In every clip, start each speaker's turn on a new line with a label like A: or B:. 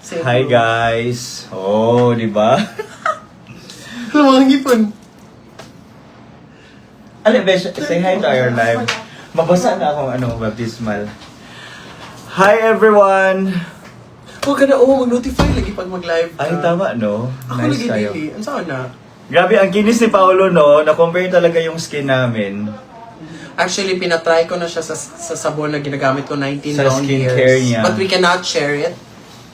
A: Hi guys. Oh, di ba?
B: Ano mga ngipon?
A: Ano, Besh, say hi to our live. Mabasa na akong baptismal. Hi everyone!
B: Huwag ka na, mag-notify lagi pag mag-live ka.
A: Ay, tama, no?
B: Ako
A: Nice
B: lagi
A: kayo.
B: daily. Ano saan na?
A: Grabe, ang kinis ni Paolo, no? Na-compare talaga yung skin namin.
B: Actually, pinatry ko na siya sa sabon na ginagamit ko 19
A: Sa
B: long
A: skincare
B: years.
A: niya.
B: But we cannot share it.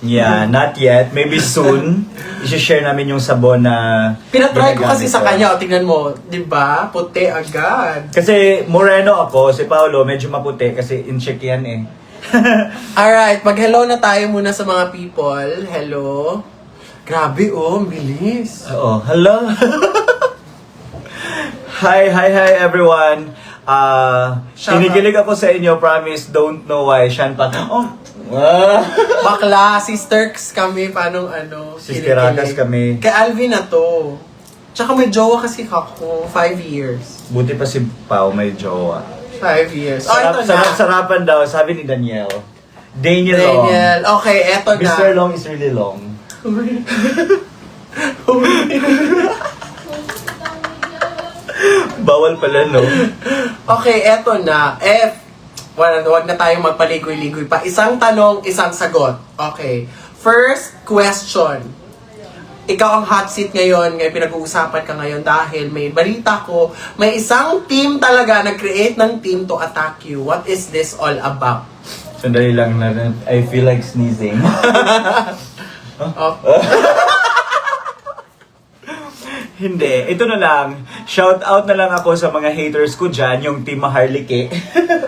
A: Yeah, not yet. Maybe soon. I-share namin yung sabon na
B: Pinatry ko kasi
A: ginagamit
B: sa
A: ko.
B: kanya. O, tingnan mo. Diba? Puti agad.
A: Kasi moreno ako, si Paolo medyo maputi kasi in-check yan eh.
B: Alright, mag-hello na tayo muna sa mga people. Hello. Grabe, ang bilis.
A: Oo, hello. Hi everyone.
B: Shout
A: Kinikilig ako sa inyo, promise, don't know why. Shan pa. Oh.
B: Bakla, sisters kami, paano
A: Sisteragas kami.
B: Kay Alvin na to. Tsaka may jowa kasi ako, 5 years.
A: Buti pa si Pao may jowa.
B: 5 years. Oh, ito na.
A: Sarapan daw, sabi ni Daniel. Daniel Long.
B: Daniel. Okay, eto na.
A: Mr. Long is really long. Bawal pala, no?
B: Okay, eto na. Wag na tayong magpaligoy-ligoy pa. Isang tanong, isang sagot. Okay. First question. Ikaw ang hot seat ngayon pinag-uusapan ka ngayon dahil may balita ko, may isang team talaga nag-create ng team to attack you. What is this all about?
A: Sandali lang na, I feel like sneezing.
B: Oh.
A: Hindi, ito na lang. Shout out na lang ako sa mga haters ko dyan, yung Team Maharlike.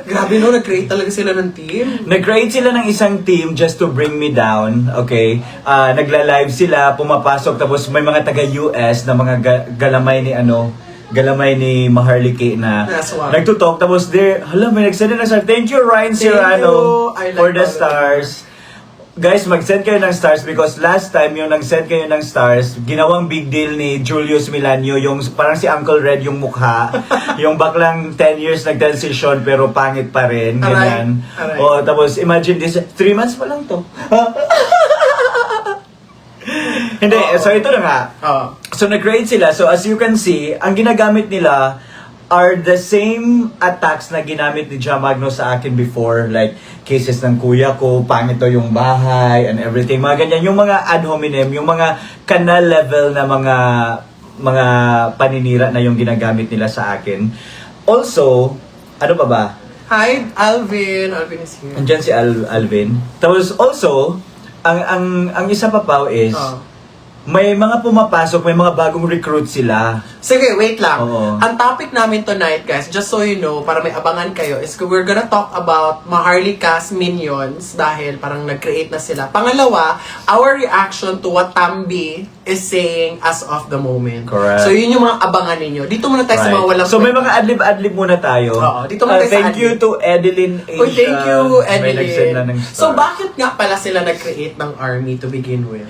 B: Grabe no, nag-create talaga sila ng team.
A: Nag-create sila ng isang team just to bring me down, okay? Nagla-live sila, pumapasok, tapos may mga taga-US na mga galamay ni Maharlike na
B: Naswag.
A: nagtutok, tapos may nagsend na sa thank you Ryan Serrano
B: I like
A: for the
B: all of
A: stars. Guys, mag-send kayo ng stars because last time yung nag-send kayo ng stars, ginawang big deal ni Julius Milanio, yung parang si Uncle Red yung mukha, yung baklang 10 years nag-transition pero pangit pa rin, ganyan.
B: Aray.
A: O, tapos imagine this, 3 months pa lang to. Hindi, so ito na nga.
B: Oh.
A: So nag-create sila, so as you can see, ang ginagamit nila are the same attacks na ginamit ni John Magno sa akin before, like cases ng kuya ko, pangit to yung bahay and everything, mga ganyan, yung mga ad hominem, yung mga kanal level na mga paninira na yung ginagamit nila sa akin. Also, ano pa ba?
B: Hi, Alvin. Alvin is here.
A: Andyan si Alvin. Tapos also, ang isa pa pa is,
B: Oh.
A: may mga pumapasok, may mga bagong recruit sila.
B: Sige, wait lang.
A: Oo.
B: Ang topic namin tonight, guys, just so you know, para may abangan kayo, is we're gonna talk about Maharlika's minions dahil parang nag-create na sila. Pangalawa, our reaction to what Tambi is saying as of the moment.
A: Correct.
B: So, yun yung mga abangan ninyo. Dito muna tayo sa mga walang
A: So may
B: kwenta.
A: mga adlib-adlib muna tayo.
B: Oo, dito muna tayo sa
A: Thank you
B: adlib.
A: to Edeline Asia.
B: Uy, thank you,
A: May nag-send na
B: Edeline.
A: ng
B: So,
A: star.
B: bakit nga pala sila nag-create ng army to begin with?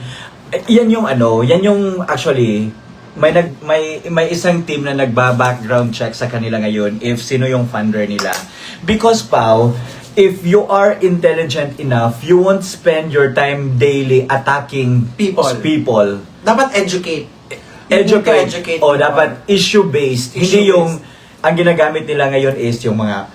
A: Yan yung actually may isang team na nagba-background check sa kanila ngayon if sino yung funder nila. Because Pao, if you are intelligent enough, you won't spend your time daily attacking people.
B: Dapat educate.
A: Educate. O dapat issue-based. Hindi
B: Issue-based.
A: yung ang ginagamit nila ngayon is yung mga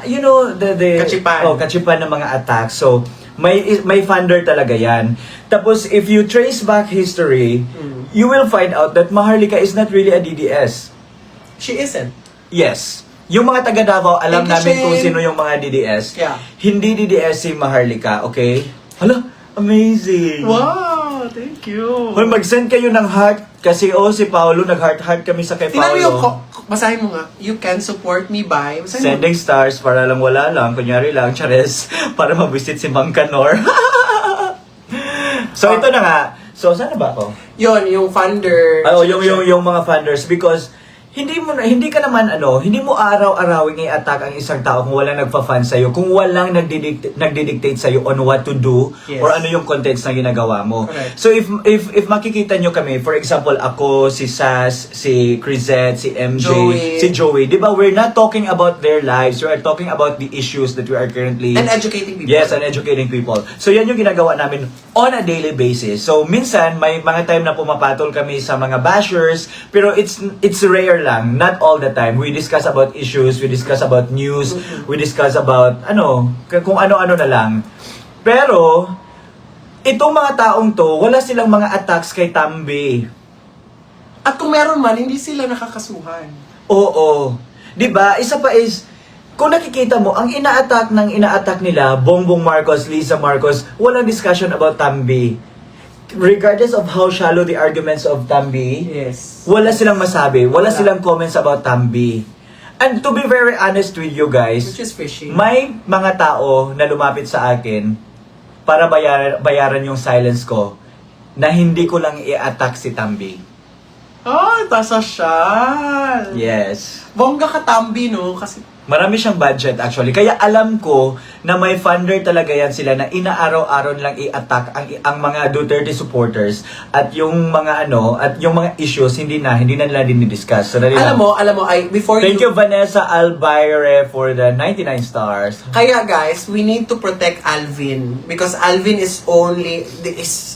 A: you know the
B: Kachipan.
A: kachipan ng mga attacks. So may funder talaga yan. Tapos if you trace back history, you will find out that Maharlika is not really a DDS.
B: She isn't.
A: Yes. Yung mga taga Davao, alam
B: Thank you,
A: namin kung
B: Shane.
A: sino yung mga DDS.
B: Yeah.
A: Hindi DDS si Maharlika, okay? Hala, amazing.
B: Wow, thank you.
A: Hoy, mag-send kayo ng heart kasi si Paolo, nag-heart-heart kami sa kay
B: Tingnan mo yung,
A: Paolo.
B: basahin mo nga, you can support me by, basahin mo.
A: Sending stars para lang wala lang, kunyari lang, chares, para mabisit si Mang Kanor. So ito na nga. So saan na ba ako?
B: Yun, yung funder.
A: Yung mga funders because hindi ka naman hindi mo araw-arawing i-attack ang isang tao kung walang nagfa-fan sa'yo, kung walang nagdidictate sa'yo on what to do,
B: Yes.
A: or ano yung contents na ginagawa mo.
B: Correct.
A: So if makikita nyo kami, for example, ako, si Sas, si Crisette, si MJ,
B: Joey.
A: si Joey, di ba, we're not talking about their lives, we are talking about the issues that we are currently...
B: And educating people.
A: Yes, and educating people. So yan yung ginagawa namin on a daily basis. So minsan may mga time na pumapatol kami sa mga bashers, pero it's rare lang, not all the time. We discuss about issues, we discuss about news, we discuss about kung ano-ano na lang. Pero itong mga taong to, wala silang mga attacks kay Tambi.
B: At kung meron man, hindi sila nakakasuhan.
A: Oo. 'Di ba? Isa pa is kung nakikita mo, ang ina-attack nila, Bongbong Marcos, Lisa Marcos, walang discussion about Tambi. Regardless of how shallow the arguments of Tambi,
B: Yes.
A: wala silang masabi, wala
B: Wala.
A: silang comments about Tambi. And to be very honest with you guys,
B: Which is fishy.
A: may mga tao na lumapit sa akin para bayaran yung silence ko na hindi ko lang i-attack si Tambi.
B: Ay, tasasyal.
A: Yes.
B: Bongga ka Tambi, no? Kasi
A: Marami siyang budget actually. Kaya alam ko na may funder talaga yan sila na inaaraw-araw lang i-attack ang mga Duterte supporters at yung mga at yung mga issues hindi na nila dinidiscuss. So,
B: alam mo, before
A: thank you Vanessa Albayre for the 99 stars.
B: Kaya guys, we need to protect Alvin because Alvin is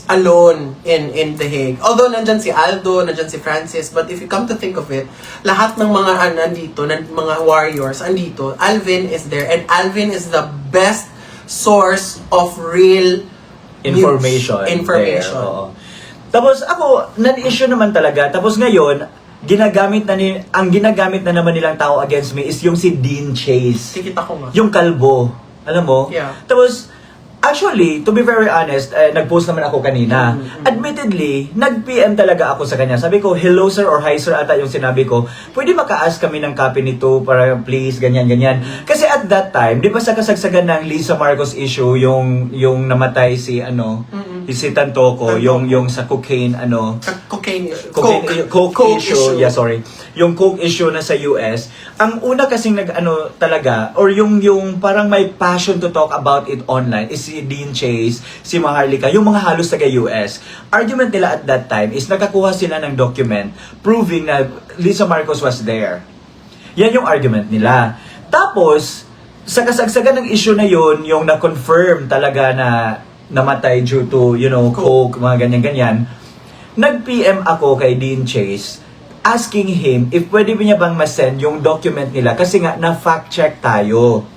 B: alone in The Hague. Although nandyan si Aldo, nandyan si Francis, but if you come to think of it, lahat ng mga nandito, mga warriors andito, Alvin is there, and Alvin is the best source of real
A: Information.
B: news. Information.
A: There, oo. Tapos ako, non-issue naman talaga. Tapos ngayon, ang ginagamit na naman nilang tao against me is yung si Dean Chase.
B: Kikita ko nga.
A: Yung kalbo. Alam mo?
B: Yeah.
A: Tapos, actually, to be very honest, nag-post naman ako kanina. Admittedly, nag-PM talaga ako sa kanya. Sabi ko, hello sir or hi sir ata yung sinabi ko. Pwede maka-ask kami ng copy nito para please, ganyan. Kasi at that time, di ba sa kasagsagan ng Lisa Marcos issue, yung namatay si si Tantoco, yung sa cocaine, Coke issue. Yeah, sorry. Yung Coke issue na sa US, ang una kasing talaga, or yung parang may passion to talk about it online is si Dean Chase, si Maharlika, yung mga halos taga US. Argument nila at that time is nakakuha sila ng document proving na Lisa Marcos was there. Yan yung argument nila. Tapos, sa kasagsagan ng issue na yun, yung na-confirm talaga na namatay due to, Coke, mga ganyan-ganyan, nag-PM ako kay Dean Chase asking him if pwede niya bang ma-send yung document nila kasi nga na-fact check tayo.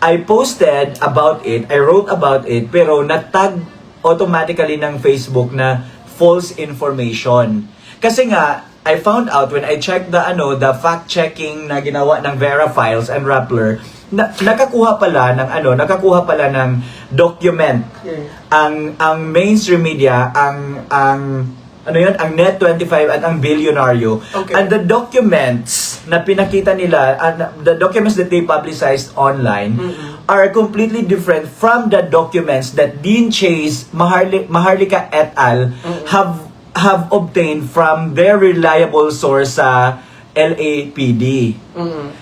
A: I posted about it, I wrote about it, pero na-tag automatically ng Facebook na false information. Kasi nga, I found out when I checked the fact-checking na ginawa ng Vera Files and Rappler, nakakuha pala ng document. Ang mainstream media, ang Net25 at ang Bilyonaryo.
B: Okay.
A: And the documents na pinakita nila, the documents that they publicized online are completely different from the documents that Dean Chase, Maharlika et al. Have obtained from their reliable source sa LAPD.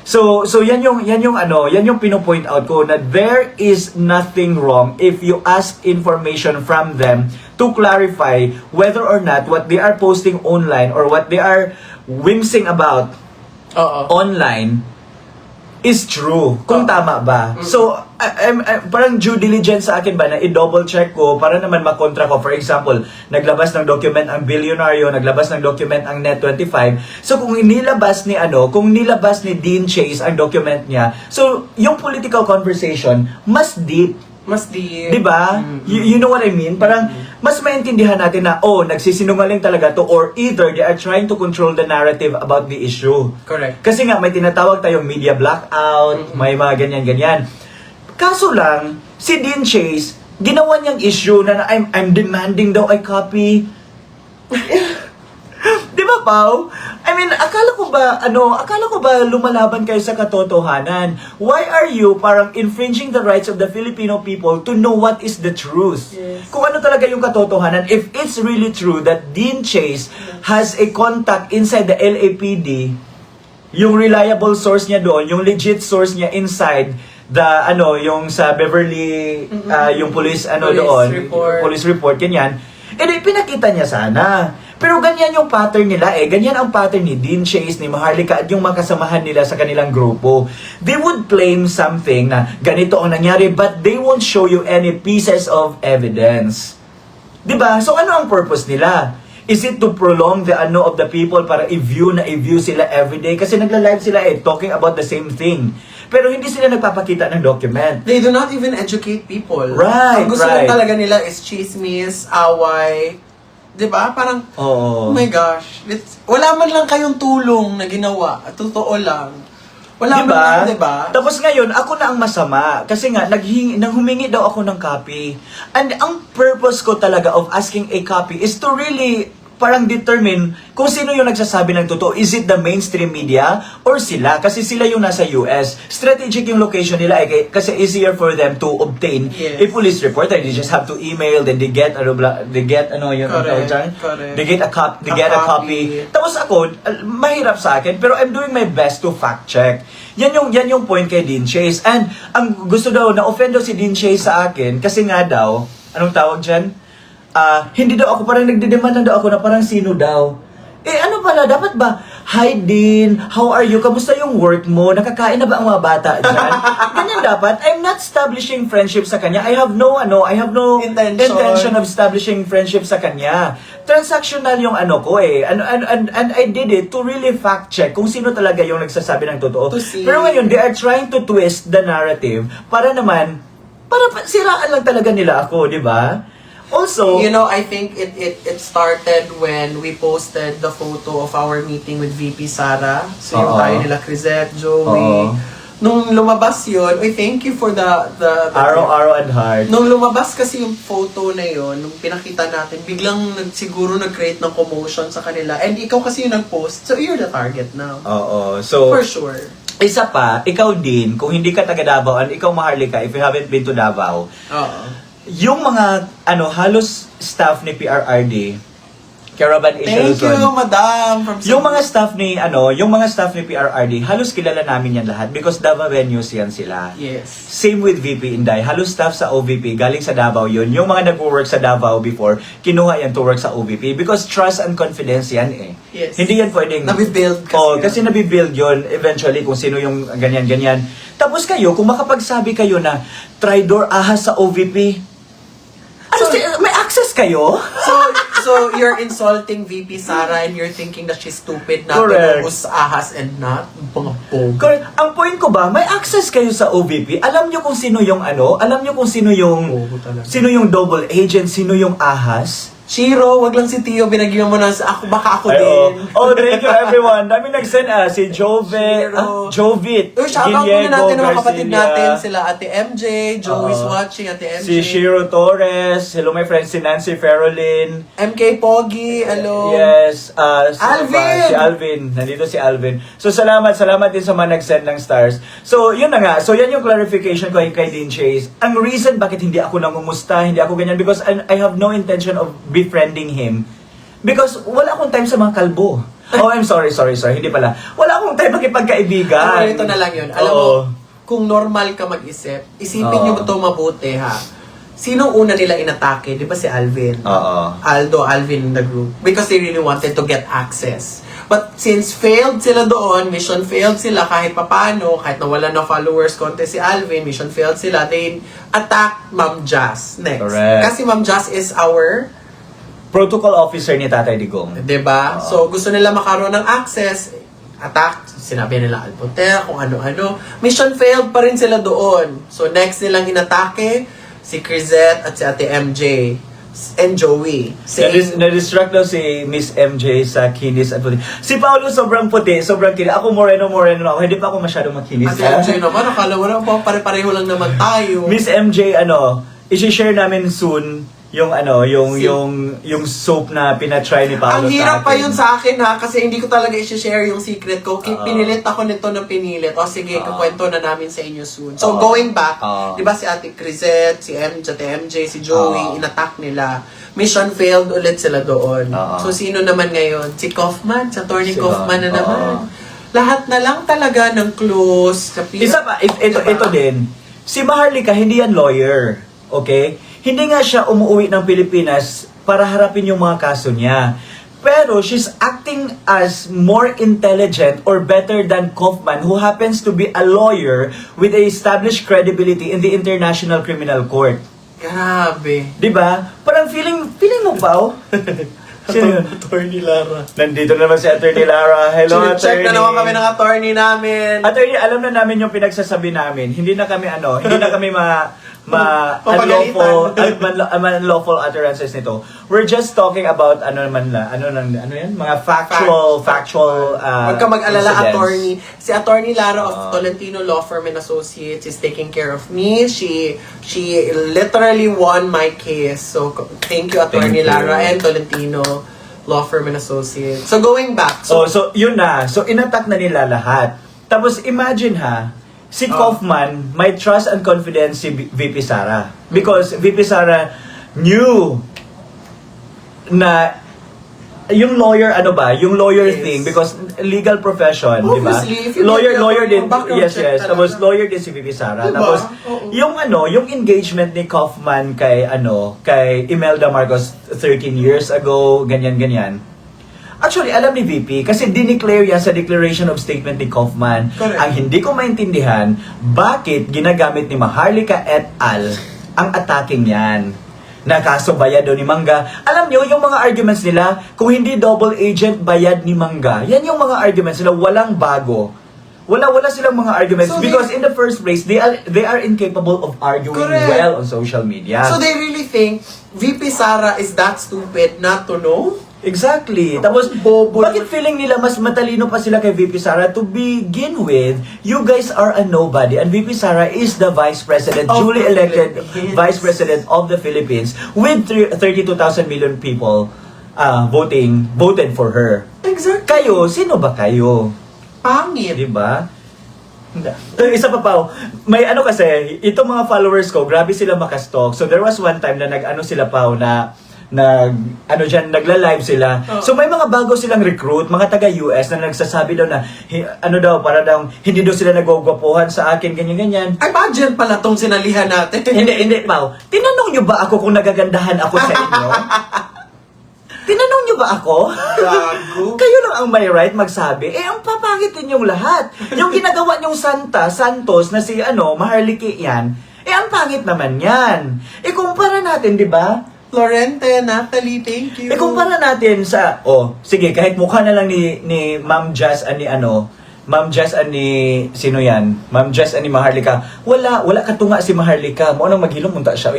A: So yan yung pino-point out ko na there is nothing wrong if you ask information from them to clarify whether or not what they are posting online or what they are whimsing about online is true. Kung tama ba. So, parang due diligence sa akin ba na i-double check ko para naman makontra ko. For example, naglabas ng document ang Bilyonaryo, naglabas ng document ang Net25. So, kung nilabas ni Dean Chase ang document niya, so, yung political conversation, mas deep. Di ba? You know what I mean? Parang, mas maintindihan natin na, nagsisinungaling talaga to, or either they are trying to control the narrative about the issue.
B: Correct.
A: Kasi nga, may tinatawag tayong media blackout, may mga ganyan-ganyan. Kaso lang, si Dean Chase, ginawa niyang issue na I'm demanding daw a copy. Di ba, Pao? I mean, akala ko ba lumalaban kayo sa katotohanan? Why are you parang infringing the rights of the Filipino people to know what is the truth?
B: Yes.
A: Kung ano talaga yung katotohanan, if it's really true that Dean Chase has a contact inside the LAPD, yung reliable source niya doon, yung legit source niya inside the yung sa Beverly yung police police report ganyan. Pinakita niya sana. Pero ganyan yung pattern nila ganyan ang pattern ni Dean Chase, ni Maharlika at yung mga kasamahan nila sa kanilang grupo. They would claim something na ganito ang nangyari but they won't show you any pieces of evidence. 'Di ba? So ano ang purpose nila? Is it to prolong the of the people para i-view sila everyday? Kasi nagla-live sila talking about the same thing. Pero hindi sila nagpapakita ng document.
B: They do not even educate people.
A: Right,
B: Ang gusto
A: right.
B: lang talaga nila is chismis, away. 'Di ba? Parang, oh my gosh. Wala man lang kayong tulong na ginawa. Totoo lang. Wala man lang, 'di ba?
A: Tapos ngayon, ako na ang masama. Kasi nga, humingi daw ako ng copy. And ang purpose ko talaga of asking a copy is to really parang determine kung sino yung nagsasabi ng totoo. Is it the mainstream media or sila? Kasi sila yung nasa US. Strategic yung location nila kasi easier for them to obtain a police report. They just have to email, then they get a copy. Tapos ako, mahirap sa akin, pero I'm doing my best to fact check. Yan yung point kay Dean Chase. And ang gusto daw, na-offend daw si Dean Chase sa akin kasi nga daw, anong tawag dyan? Hindi daw ako, parang nagdedemand na daw ako na parang sino daw. Ano pala, dapat ba, hi Dean, how are you? Kamusta yung work mo? Nakakain na ba ang mga bata dyan? Ganyan dapat. I'm not establishing friendship sa kanya. I have no intention of establishing friendship sa kanya. Transactional yung ko And I did it to really fact check kung sino talaga yung nagsasabi ng totoo. Pero ngayon, they are trying to twist the narrative para siraan lang talaga nila ako, di ba? Also,
B: I think it started when we posted the photo of our meeting with VP Sara. So yung tayo nila, Crisette, Joey. Nung lumabas yun, thank you for the
A: Araw and heart.
B: Nung lumabas kasi yung photo na yun, nung pinakita natin, biglang siguro nag-create ng commotion sa kanila. And ikaw kasi yung nag-post, so you're the target now.
A: So,
B: for sure.
A: Isa pa, ikaw din, kung hindi ka taga Davao, and ikaw Maharlika, if you haven't been to Davao, yung mga halos staff ni PRRD, Caravan Asia Luzon.
B: Thank you, madam.
A: Yung mga staff ni PRRD, halos kilala namin yan lahat because Davaoenos yan sila.
B: Yes.
A: Same with VP Inday. Halos staff sa OVP, galing sa Davao yun. Yung mga nag-work sa Davao before, kinuha yan to work sa OVP because trust and confidence yan
B: Yes.
A: Hindi yan pwedeng...
B: Nabibuild kasi.
A: Kasi nabibuild yun eventually kung sino yung ganyan-ganyan. Tapos kayo, kung makapagsabi kayo na traitor ahas sa OVP, may access kayo?
B: So you're insulting VP Sara and you're thinking that she's stupid not
A: Correct.
B: to know who's ahas and not? Mga pogo.
A: Correct. Ang point ko ba, may access kayo sa OVP. Alam nyo kung sino yung alam nyo kung sino yung double agent, sino yung ahas.
B: Shiro, wag lang si Tio, binagyan mo na baka ako din.
A: Thank you everyone. Dami nag-send si Jovit,
B: Shoutout muna natin ang mga kapatid natin, sila Ate MJ, Joey's watching, Ate MJ.
A: Si Shiro Torres, hello my friend, si Nancy Ferolin.
B: MK Pogi, hello.
A: Yes,
B: Alvin!
A: Si Alvin, nandito si Alvin. So salamat din sa mga nag-send ng stars. So yun na nga, so yan yung clarification ko kay Dean Chase. Ang reason bakit hindi ako nangumusta, hindi ako ganyan, because I have no intention of befriending him because wala akong time sa mga kalbo. I'm sorry, hindi pala. Wala akong time makipagkaibigan.
B: Ito na lang yun. Alam mo, kung normal ka mag-isip, isipin nyo ito mabuti ha. Sino una nila inatake? Di ba si Alvin? Alvin in the group. Because they really wanted to get access. But since failed sila doon, mission failed sila kahit papano, kahit nawala na followers konti si Alvin, mission failed sila, they attack Ma'am Jazz next.
A: Correct.
B: Kasi Ma'am Jazz is our
A: protocol officer ni Tatay Digong.
B: diba? So, gusto nila makaroon ng access, attack, sinabi nila Alpontera, kung ano-ano. Mission failed pa rin sila doon. So, next nilang inatake, si Crisette at si Ate MJ and Joey.
A: Na-distract daw si Miss MJ sa kinis at puti. Si Paolo sobrang puti, sobrang kinis. Ako moreno na ako. Hindi pa ako masyadong makinis.
B: Ate MJ naman, akala mo na pare-pareho lang naman tayo.
A: Miss MJ, i-share namin soon yung soap na pinatry ni Paolo.
B: Ang hirap pa yun sa akin ha, kasi hindi ko talaga i-share yung secret ko. Pinilit ako nito ng pinilit. O sige, kukwento na namin sa inyo soon. So going back, di ba si Ate Crisette, si Ate MJ, si Joey, inattack nila. Mission failed ulit sila doon. So sino naman ngayon? Si Kaufman, sa Attorney Kaufman na naman. Lahat na lang talaga ng close sa
A: Isa pa, ito
B: Diba?
A: din. Si Maharlika, hindi yan lawyer. Okay? Hindi nga siya umuwi ng Pilipinas para harapin yung mga kaso niya. Pero she's acting as more intelligent or better than Kaufman, who happens to be a lawyer with a established credibility in the International Criminal Court.
B: Grabe.
A: 'Di ba? Parang feeling mo ba? Sino yun?
B: Attorney Lara.
A: Nandito naman si Attorney Lara. Hello,
B: Check
A: Attorney.
B: na naman kami ng attorney namin.
A: Attorney, alam na namin yung pinagsasabi namin. Hindi na kami
B: Papagalitan.
A: unlawful utterances nito. We're just talking about ano yan? Mga factual
B: Huwag ka mag-alala,
A: incidents.
B: attorney. Si Attorney Lara of Tolentino Law Firm and Associates is taking care of me. She literally won my case. So, thank you, Attorney
A: Thank you.
B: Lara and Tolentino Law Firm and Associates. So, going back.
A: So yun na. So inattack na nila lahat. Tapos imagine si Kaufman may trust and confidence si VP Sara. Because VP Sara knew na yung lawyer yung lawyer
B: Yes.
A: thing because legal profession, di ba?
B: Obviously, if you
A: Lawyer
B: get
A: din.
B: your background
A: Yes,
B: check
A: yes.
B: talaga.
A: Tapos lawyer din si VP Sara.
B: Diba?
A: Tapos
B: Oo.
A: yung engagement ni Kaufman kay Imelda Marcos 13 years ago, ganyan. Actually, alam ni VP, kasi dineclare yan sa Declaration of Statement ni Kaufman.
B: Correct.
A: Ang hindi ko maintindihan, bakit ginagamit ni Maharlika et al. Ang attacking yan? Na kaso bayad daw ni Mangga. Alam niyo, yung mga arguments nila, kung hindi double agent, bayad ni Mangga. Yan yung mga arguments nila, walang bago. Wala silang mga arguments
B: So
A: because in the first place, they are incapable of arguing
B: Correct.
A: well on social media.
B: So, they really think VP Sara is that stupid not to know?
A: Exactly. Tapos,
B: Bobo
A: bakit
B: naman.
A: feeling nila mas matalino pa sila kay VP Sara? To begin with, you guys are a nobody and VP Sara is the Vice President,
B: Of
A: duly
B: the
A: elected
B: Philippines.
A: Vice President of the Philippines with 32,000 million people voted for her.
B: Exactly.
A: Kayo, sino ba kayo?
B: Pangit.
A: Di ba? Isa pa pa, may kasi, itong mga followers ko, grabe sila makastalk. So there was one time na sila nagla-live sila.
B: Oh.
A: So may mga bago silang recruit, mga taga-US na nagsasabi daw na para daw hindi daw sila nagwagwapuhan sa akin ganyan.
B: Ay, pageant pala tong sinalihan natin.
A: Hindi Pao. Tinanong niyo ba ako kung nagagandahan ako sa inyo? Tinanong niyo ba ako?
B: Gago.
A: Kayo lang ang may right magsabi. Ang papangit ninyong lahat. Yung ginagawa niyong Santos na si Maharliki yan, ang pangit naman yan. Kumpara natin, di ba?
B: Lorente, Natalie, thank you.
A: Kumpara natin sa, sige, kahit mukha na lang ni Ma'am Jazz Ma'am Jazz sino yan? Ma'am Jazz ni Maharlika. Wala katunga si Maharlika. Mo nang maghilom munta siya,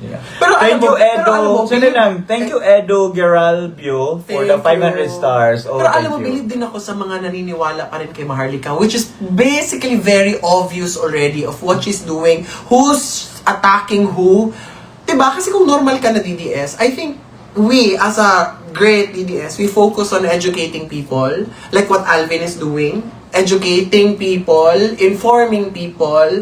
A: Yeah.
B: Pero
A: Thank you,
B: alam mo- pero alam
A: Edo.
B: mo,
A: Sino lang? Thank you, Edo Geralbio, for the 500 stars.
B: Pero alam mo, believe din ako sa mga naniniwala pa rin kay Maharlika, which is basically very obvious already of what she's doing, who's attacking who. Diba? Kasi kung normal ka na DDS, I think we, as a great DDS, we focus on educating people, like what Alvin is doing. Educating people, informing people,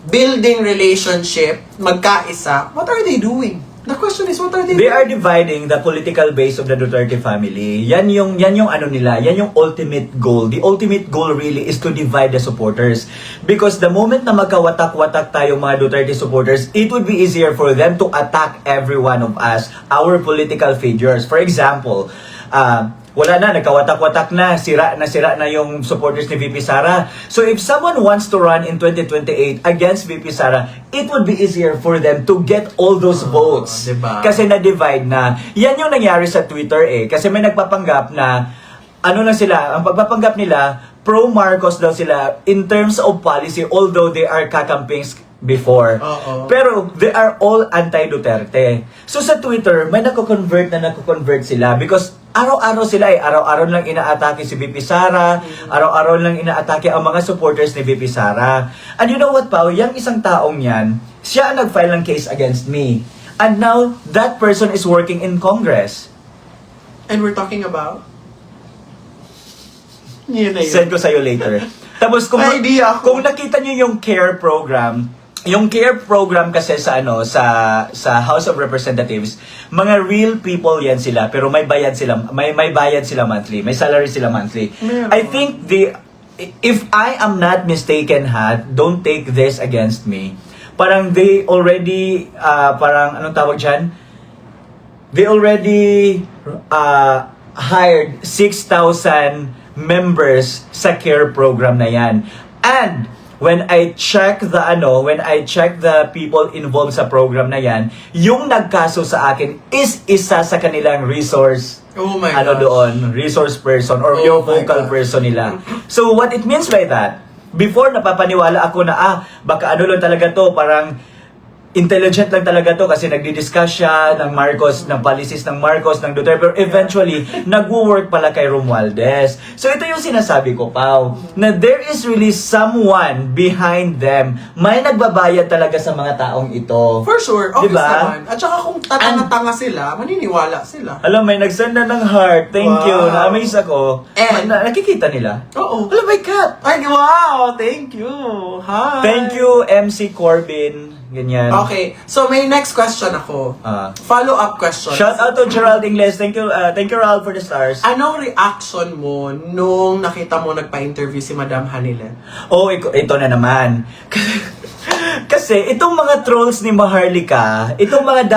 B: building relationship, magkaisa. What are they doing? The question is, what are they
A: They
B: doing?
A: are dividing the political base of the Duterte family. Yan yung nila, yan yung ultimate goal. The ultimate goal really is to divide the supporters. Because the moment na magkawatak-watak tayong mga Duterte supporters, it would be easier for them to attack every one of us, our political figures. For example, wala na, nagkawatak-watak na, sira na yung supporters ni VP Sara. So if someone wants to run in 2028 against VP Sara, it would be easier for them to get all those votes.
B: Diba?
A: Kasi na-divide na. Yan yung nangyari sa Twitter Kasi may nagpapanggap na, ang pagpapanggap nila, pro-Marcos daw sila in terms of policy, although they are kakamping before.
B: Oo.
A: Pero they are all anti-Duterte. So sa Twitter, may nako-convert sila because araw-araw sila araw-araw lang inaatake si VP Sara, araw-araw lang inaatake ang mga supporters ni VP Sara. And you know what, Pao? Yung isang taong yan, siya ang nag-file ng case against me. And now, that person is working in Congress.
B: And we're talking about? Yun na yun.
A: Send ko sa'yo later. Tapos kung
B: May idea ako.
A: nakita niyo yung CARE program, yung care program kasi sa sa House of Representatives, mga real people yan sila, pero may bayad sila, may bayad sila monthly, may salary sila monthly.
B: Meron.
A: I think if I am not mistaken, don't take this against me. Parang they already parang anong tawag diyan? They already hired 6,000 members sa care program na yan. And when I check the people involved sa program na yan, yung nagkaso sa akin is isa sa kanilang resource
B: Oh my gosh.
A: resource person or
B: Oh
A: yung
B: my
A: vocal
B: gosh.
A: person nila. So what it means by that, before napapaniwala ako na baka ano lang talaga to, parang intelligent lang talaga to kasi nagdi-discuss siya ng Marcos, ng policies ng Marcos, ng Duterte, pero eventually, nagwo-work pala kay Romualdez. So ito yung sinasabi ko, Pao, na there is really someone behind them. May nagbabayad talaga sa mga taong ito.
B: For sure, obvious
A: Diba?
B: naman. At saka kung tatanga-tanga sila, maniniwala sila.
A: Alam, may nagsend na ng heart. Thank
B: Wow.
A: you. Na-amaze ako.
B: And-
A: nakikita nila?
B: Oo.
A: Alam, my cat.
B: Ay, wow! Thank you! Hi!
A: Thank you, MC Corbin. Ganyan.
B: Okay, so may next question ako. Follow-up question.
A: Shout out to Gerald Ingles. Thank you, Gerald, for the stars.
B: Anong reaction mo nung nakita mo nagpa-interview si Madam Hanilet?
A: Oh, ito na naman. Kasi itong mga trolls ni Maharlika, itong mga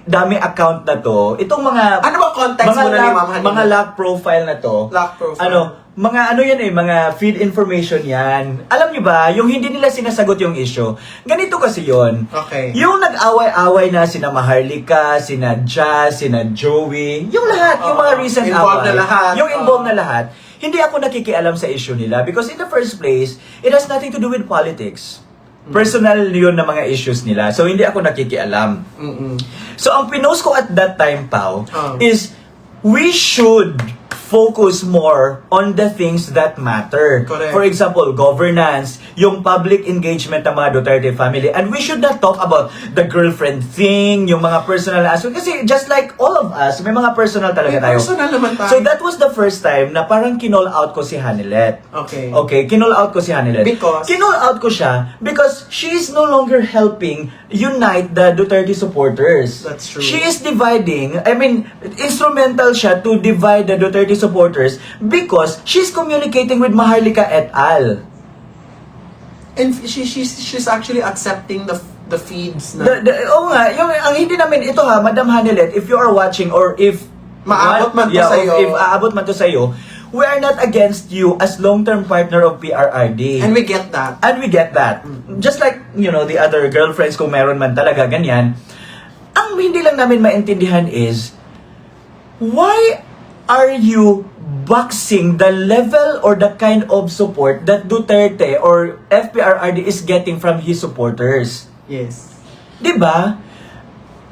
A: daming account na to, itong mga
B: Ano ba context muna ni Ma'am Hanilet?
A: mga lock profile na to.
B: Lock profile.
A: Mga mga feed information yan. Alam niyo ba, yung hindi nila sinasagot yung issue. Ganito kasi yon.
B: Okay.
A: Yung nag-away-away na sina Maharlika, sina Jazz, sina Joey, yung lahat, yung mga recent
B: Involved
A: away.
B: na lahat.
A: Yung involved na lahat. Hindi ako nakikialam sa issue nila because in the first place, it has nothing to do with politics. Personal yun na mga issues nila. So, hindi ako nakikialam.
B: Mm-mm.
A: So, ang pinost ko at that time, Pao,
B: Oh.
A: is we should focus more on the things that matter.
B: Correct.
A: For example, governance, yung public engagement ng mga Duterte family. And we should not talk about the girlfriend thing, yung mga personal aspect. Kasi just like all of us, may mga personal talaga
B: May
A: tayo.
B: personal naman tayo.
A: So that was the first time na parang kinall out ko si Hanilet.
B: Okay.
A: Okay, kinall out ko si Hanilet.
B: Because?
A: Kinall out ko siya because she is no longer helping unite the Duterte supporters.
B: That's true.
A: She is dividing, instrumental siya to divide the Duterte supporters because she's communicating with Maharlika et al.
B: And she's actually accepting the feeds na.
A: Oo nga, ang hindi namin ito Madam Hanilet, if you are watching or if
B: Maabot man to sa'yo.
A: if aabot man to sa'yo, we are not against you as long-term partner of PRRD.
B: And we get that.
A: And we get that. Just like, the other girlfriends, kung meron man talaga, ganyan. Ang hindi lang namin maintindihan is, why are you boxing the level or the kind of support that Duterte or FPRRD is getting from his supporters?
B: Yes.
A: Diba?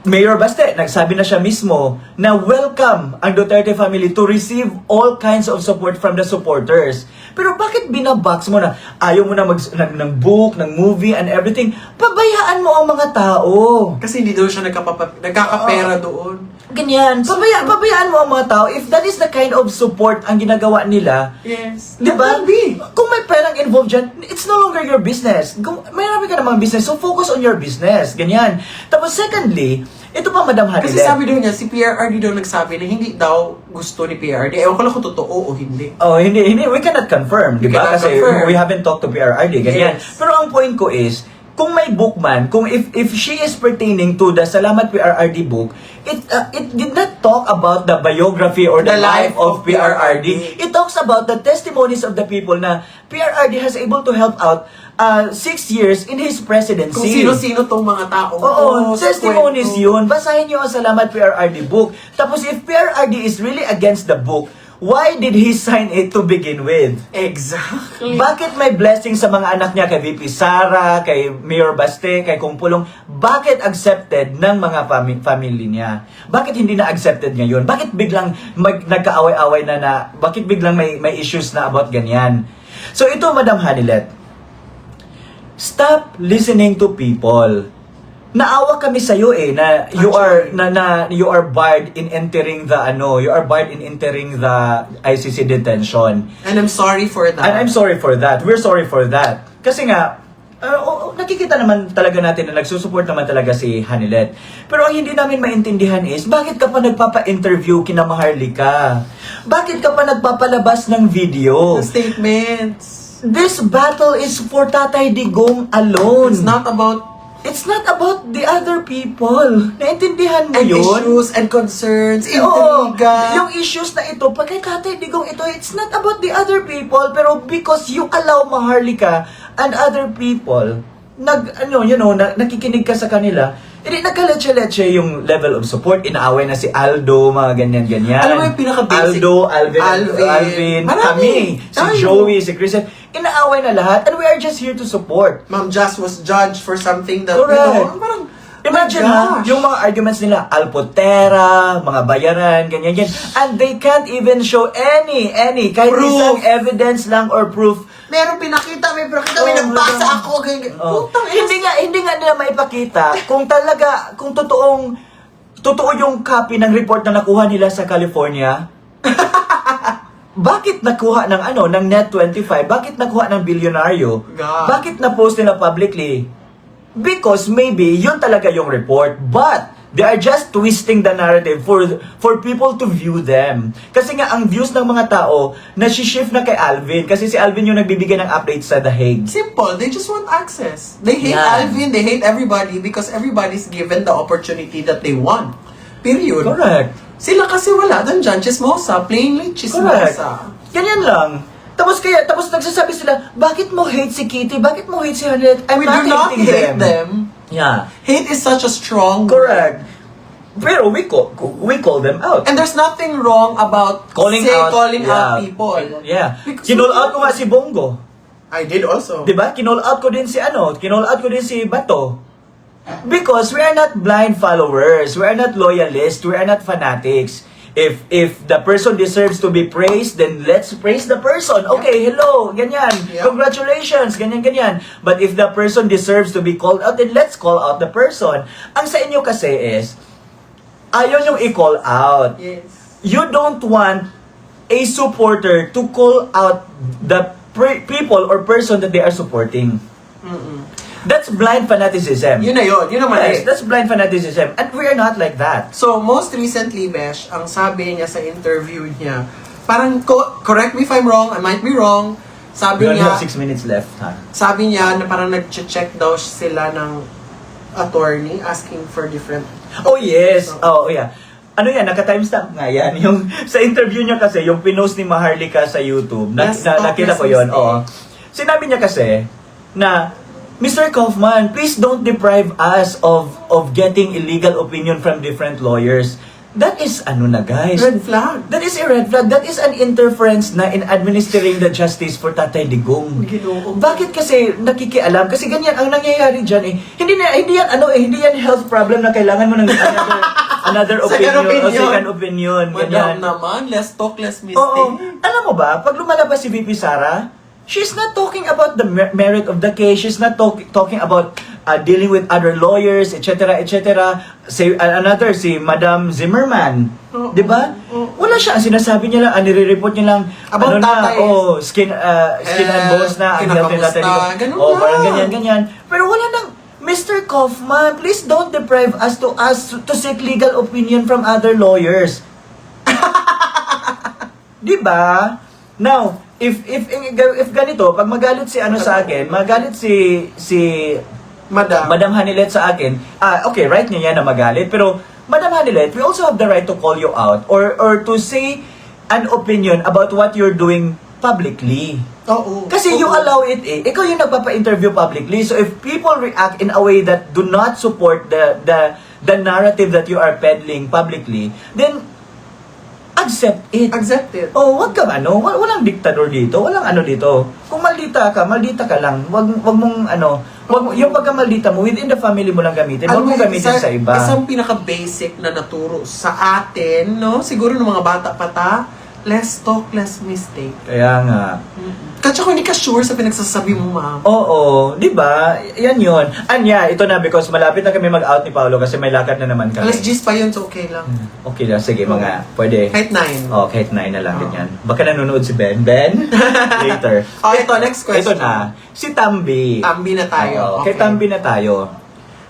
A: Mayor Baste, nagsabi na siya mismo na welcome ang Duterte family to receive all kinds of support from the supporters. Pero bakit binabox mo na ayaw mo na ng book, ng movie and everything? Pabayaan mo ang mga tao.
B: Kasi hindi daw siya nagkakapera doon.
A: Ganyan. Pabayaan mo ang mga tao. If that is the kind of support ang ginagawa nila,
B: Yes.
A: diba?
B: Let that be.
A: Kung may perang involved dyan, it's no longer your business. Marami ka namang business, so focus on your business. Ganyan. Tapos secondly, ito pa Madam Hanilet.
B: Kasi sabi daw niya, si PRRD daw nagsabi na hindi daw gusto ni PRRD. Ewan ko lang kung totoo o hindi.
A: Oh, hindi. We cannot confirm, di
B: We
A: ba?
B: cannot
A: Kasi
B: confirm.
A: we haven't talked to PRRD, ganyan.
B: Yes.
A: Pero ang point ko is, kung may book man, kung if she is pertaining to the Salamat PRRD book, it did not talk about the biography or the life of PRRD. It talks about the testimonies of the people na PRRD has able to help out 6 years in his presidency.
B: Kung sino-sino tong mga tao.
A: Oo,
B: sa
A: testimonies
B: kwento.
A: yun. Basahin nyo ang Salamat PRRD book. Tapos if PRRD is really against the book, why did he sign it to begin with?
B: Exactly.
A: Bakit may blessing sa mga anak niya kay VP Sara, kay Mayor Baste, kay Kumpulong? Bakit accepted ng mga family niya? Bakit hindi na accepted ngayon? Bakit biglang nagkaaway-away na bakit biglang may issues na about ganyan? So ito, Madam Hanilet, stop listening to people. Naawa kami sa iyo na you are you are barred in entering the ICC detention.
B: And I'm sorry for that.
A: And I'm sorry for that. We're sorry for that. Kasi nga nakikita naman talaga natin na nagsusupport naman talaga si Hanilet. Pero ang hindi namin maintindihan is, bakit ka pa nagpapa-interview kina Maharlika? Bakit ka pa nagpapalabas ng video?
B: Statements.
A: This battle is for Tatay Digong alone.
B: It's not about
A: the other people. Naintindihan mo
B: and
A: yun?
B: issues and concerns,
A: Oo,
B: intriga.
A: yung issues na ito, pag kay Tatay Digong ito, it's not about the other people, pero because you allow Maharlika and other people, nakikinig ka sa kanila, nagkaletse-letse yung level of support. Inaaway na si Aldo, mga ganyan-ganyan.
B: Alam mo yung pinaka-basic?
A: Aldo, Alvin,
B: Marami.
A: kami, si Joey, si Kristen. Inaaway na lahat, and we are just here to support.
B: Ma'am Just was judged for something that,
A: Correct.
B: parang,
A: Imagine
B: oh my
A: ha,
B: gosh.
A: yung mga arguments nila, Alpotera, mga bayaran, ganyan. And they can't even show any, kahit
B: Proof.
A: isang evidence lang or proof.
B: Meron pinakita, may nagbasa ako, ganyan.
A: Oh.
B: Putang ina.
A: Hindi nga nila maipakita kung totoo yung copy ng report na nakuha nila sa California. Bakit nakuha ng Net25? Bakit nakuha ng bilyonaryo?
B: God.
A: Bakit na-post nila publicly? Because maybe yun talaga yung report, but they are just twisting the narrative for people to view them. Kasi nga ang views ng mga tao shift na kay Alvin kasi si Alvin yung nagbibigay ng updates sa The Hague.
B: Simple, they just want access. They hate
A: Yan.
B: Alvin, they hate everybody because everybody's given the opportunity that they want. Period.
A: Correct.
B: Sila kasi wala doon dyan, chismosa, plainly
A: Correct.
B: chismosa.
A: Ganyan lang. Tapos nagsasabi sila, bakit mo hate si Kitty? Bakit mo hate si Hanet?
B: We do not hate them.
A: Yeah.
B: Hate is such a strong
A: Correct. Pero we call them out.
B: And there's nothing wrong about
A: Calling
B: out people.
A: Yeah.
B: Because
A: Kinall out ko nga si Bongo.
B: I did also.
A: 'Di ba? Kinall out ko din si Bato. Because we are not blind followers, we are not loyalists, we are not fanatics. If the person deserves to be praised, then let's praise the person. Okay, hello, ganyan.
B: Yeah.
A: Congratulations, ganyan. But if the person deserves to be called out, then let's call out the person. Ang sa inyo kasi is, ayaw niyong i-call out.
B: Yes.
A: You don't want a supporter to call out the people or person that they are supporting. That's blind fanaticism.
B: Yun na yun. Yun naman
A: Yes, that's blind fanaticism. And we are not like that.
B: So, most recently, Besh, ang sabi niya sa interview niya, parang, correct me if I'm wrong, I might be wrong, sabi
A: We only
B: niya,
A: have 6 minutes left, ha?
B: sabi niya na parang nag-check daw sila ng attorney asking for different...
A: Oh, yes. Oh, yeah. Ano yan, naka-timestamp nga yan. Yung, sa interview niya kasi, yung pinost ni Maharlika sa YouTube, nakita ko yun. Oo. Sinabi niya kasi, na, Mr. Kaufman, please don't deprive us of getting illegal opinion from different lawyers. That is, guys?
B: Red flag.
A: That is a red flag. That is an interference na in administering the justice for Tatay Digong.
B: Ginoo.
A: Bakit kasi nakikialam? Kasi ganyan ang nangyayari diyan eh. Hindi yan health problem na kailangan mo ng another
B: Second
A: opinion o
B: opinion.
A: second opinion.
B: Madam
A: Ganyan.
B: naman, less talk, less mistake.
A: Oo. Alam mo ba, pag lumalabas si VP Sara, she's not talking about the merit of the case. She's not talking about dealing with other lawyers, etc., etc. Say another si Madam Zimmerman, 'di ba? Wala siya, ang sinasabi niya lang, nire-report niya lang
B: About tatay.
A: skin and bones na ang health nila.
B: kinakamusta, ganun
A: Parang
B: lang.
A: ganyan. Pero wala nang Mr. Kaufman, please don't deprive us to seek legal opinion from other lawyers. 'Di ba? Now, if ganito, pag magalit si sa akin, magalit si Madam Hanilet sa akin, okay, right niya yan na magalit, pero Madam Hanilet, we also have the right to call you out or to say an opinion about what you're doing publicly.
B: Oo.
A: Kasi you allow it eh. Ikaw yung nagpapa-interview publicly. So if people react in a way that do not support the narrative that you are peddling publicly, then accept it.
B: Accept it.
A: Oh, wag ka walang diktador dito, walang dito. Kung maldita ka lang. Wag mong yung pagkamaldita mo within the family mo lang gamitin. Wag mong gamitin sa iba.
B: Isang pinaka-basic na naturo sa atin, no? Siguro ng mga bata pa Less talk, less mistake.
A: Kaya nga.
B: Kasi kung hindi ka sure sa pinagsasabi mo, ma'am.
A: Oo, di ba? Yan yun. Anya, ito na because malapit na kami mag-out ni Paolo kasi may lakad na naman kami.
B: Alas 10 pa yun, so okay lang.
A: Okay lang, sige mga, pwede.
B: Kahit 9.
A: Oh, kahit 9 na lang,
B: Oo.
A: ganyan. Baka nanonood si Ben. Ben? Later.
B: Oh, ito, next question.
A: Ito na, si Tambi.
B: Tambi na tayo.
A: Oo, kay Tambi na tayo.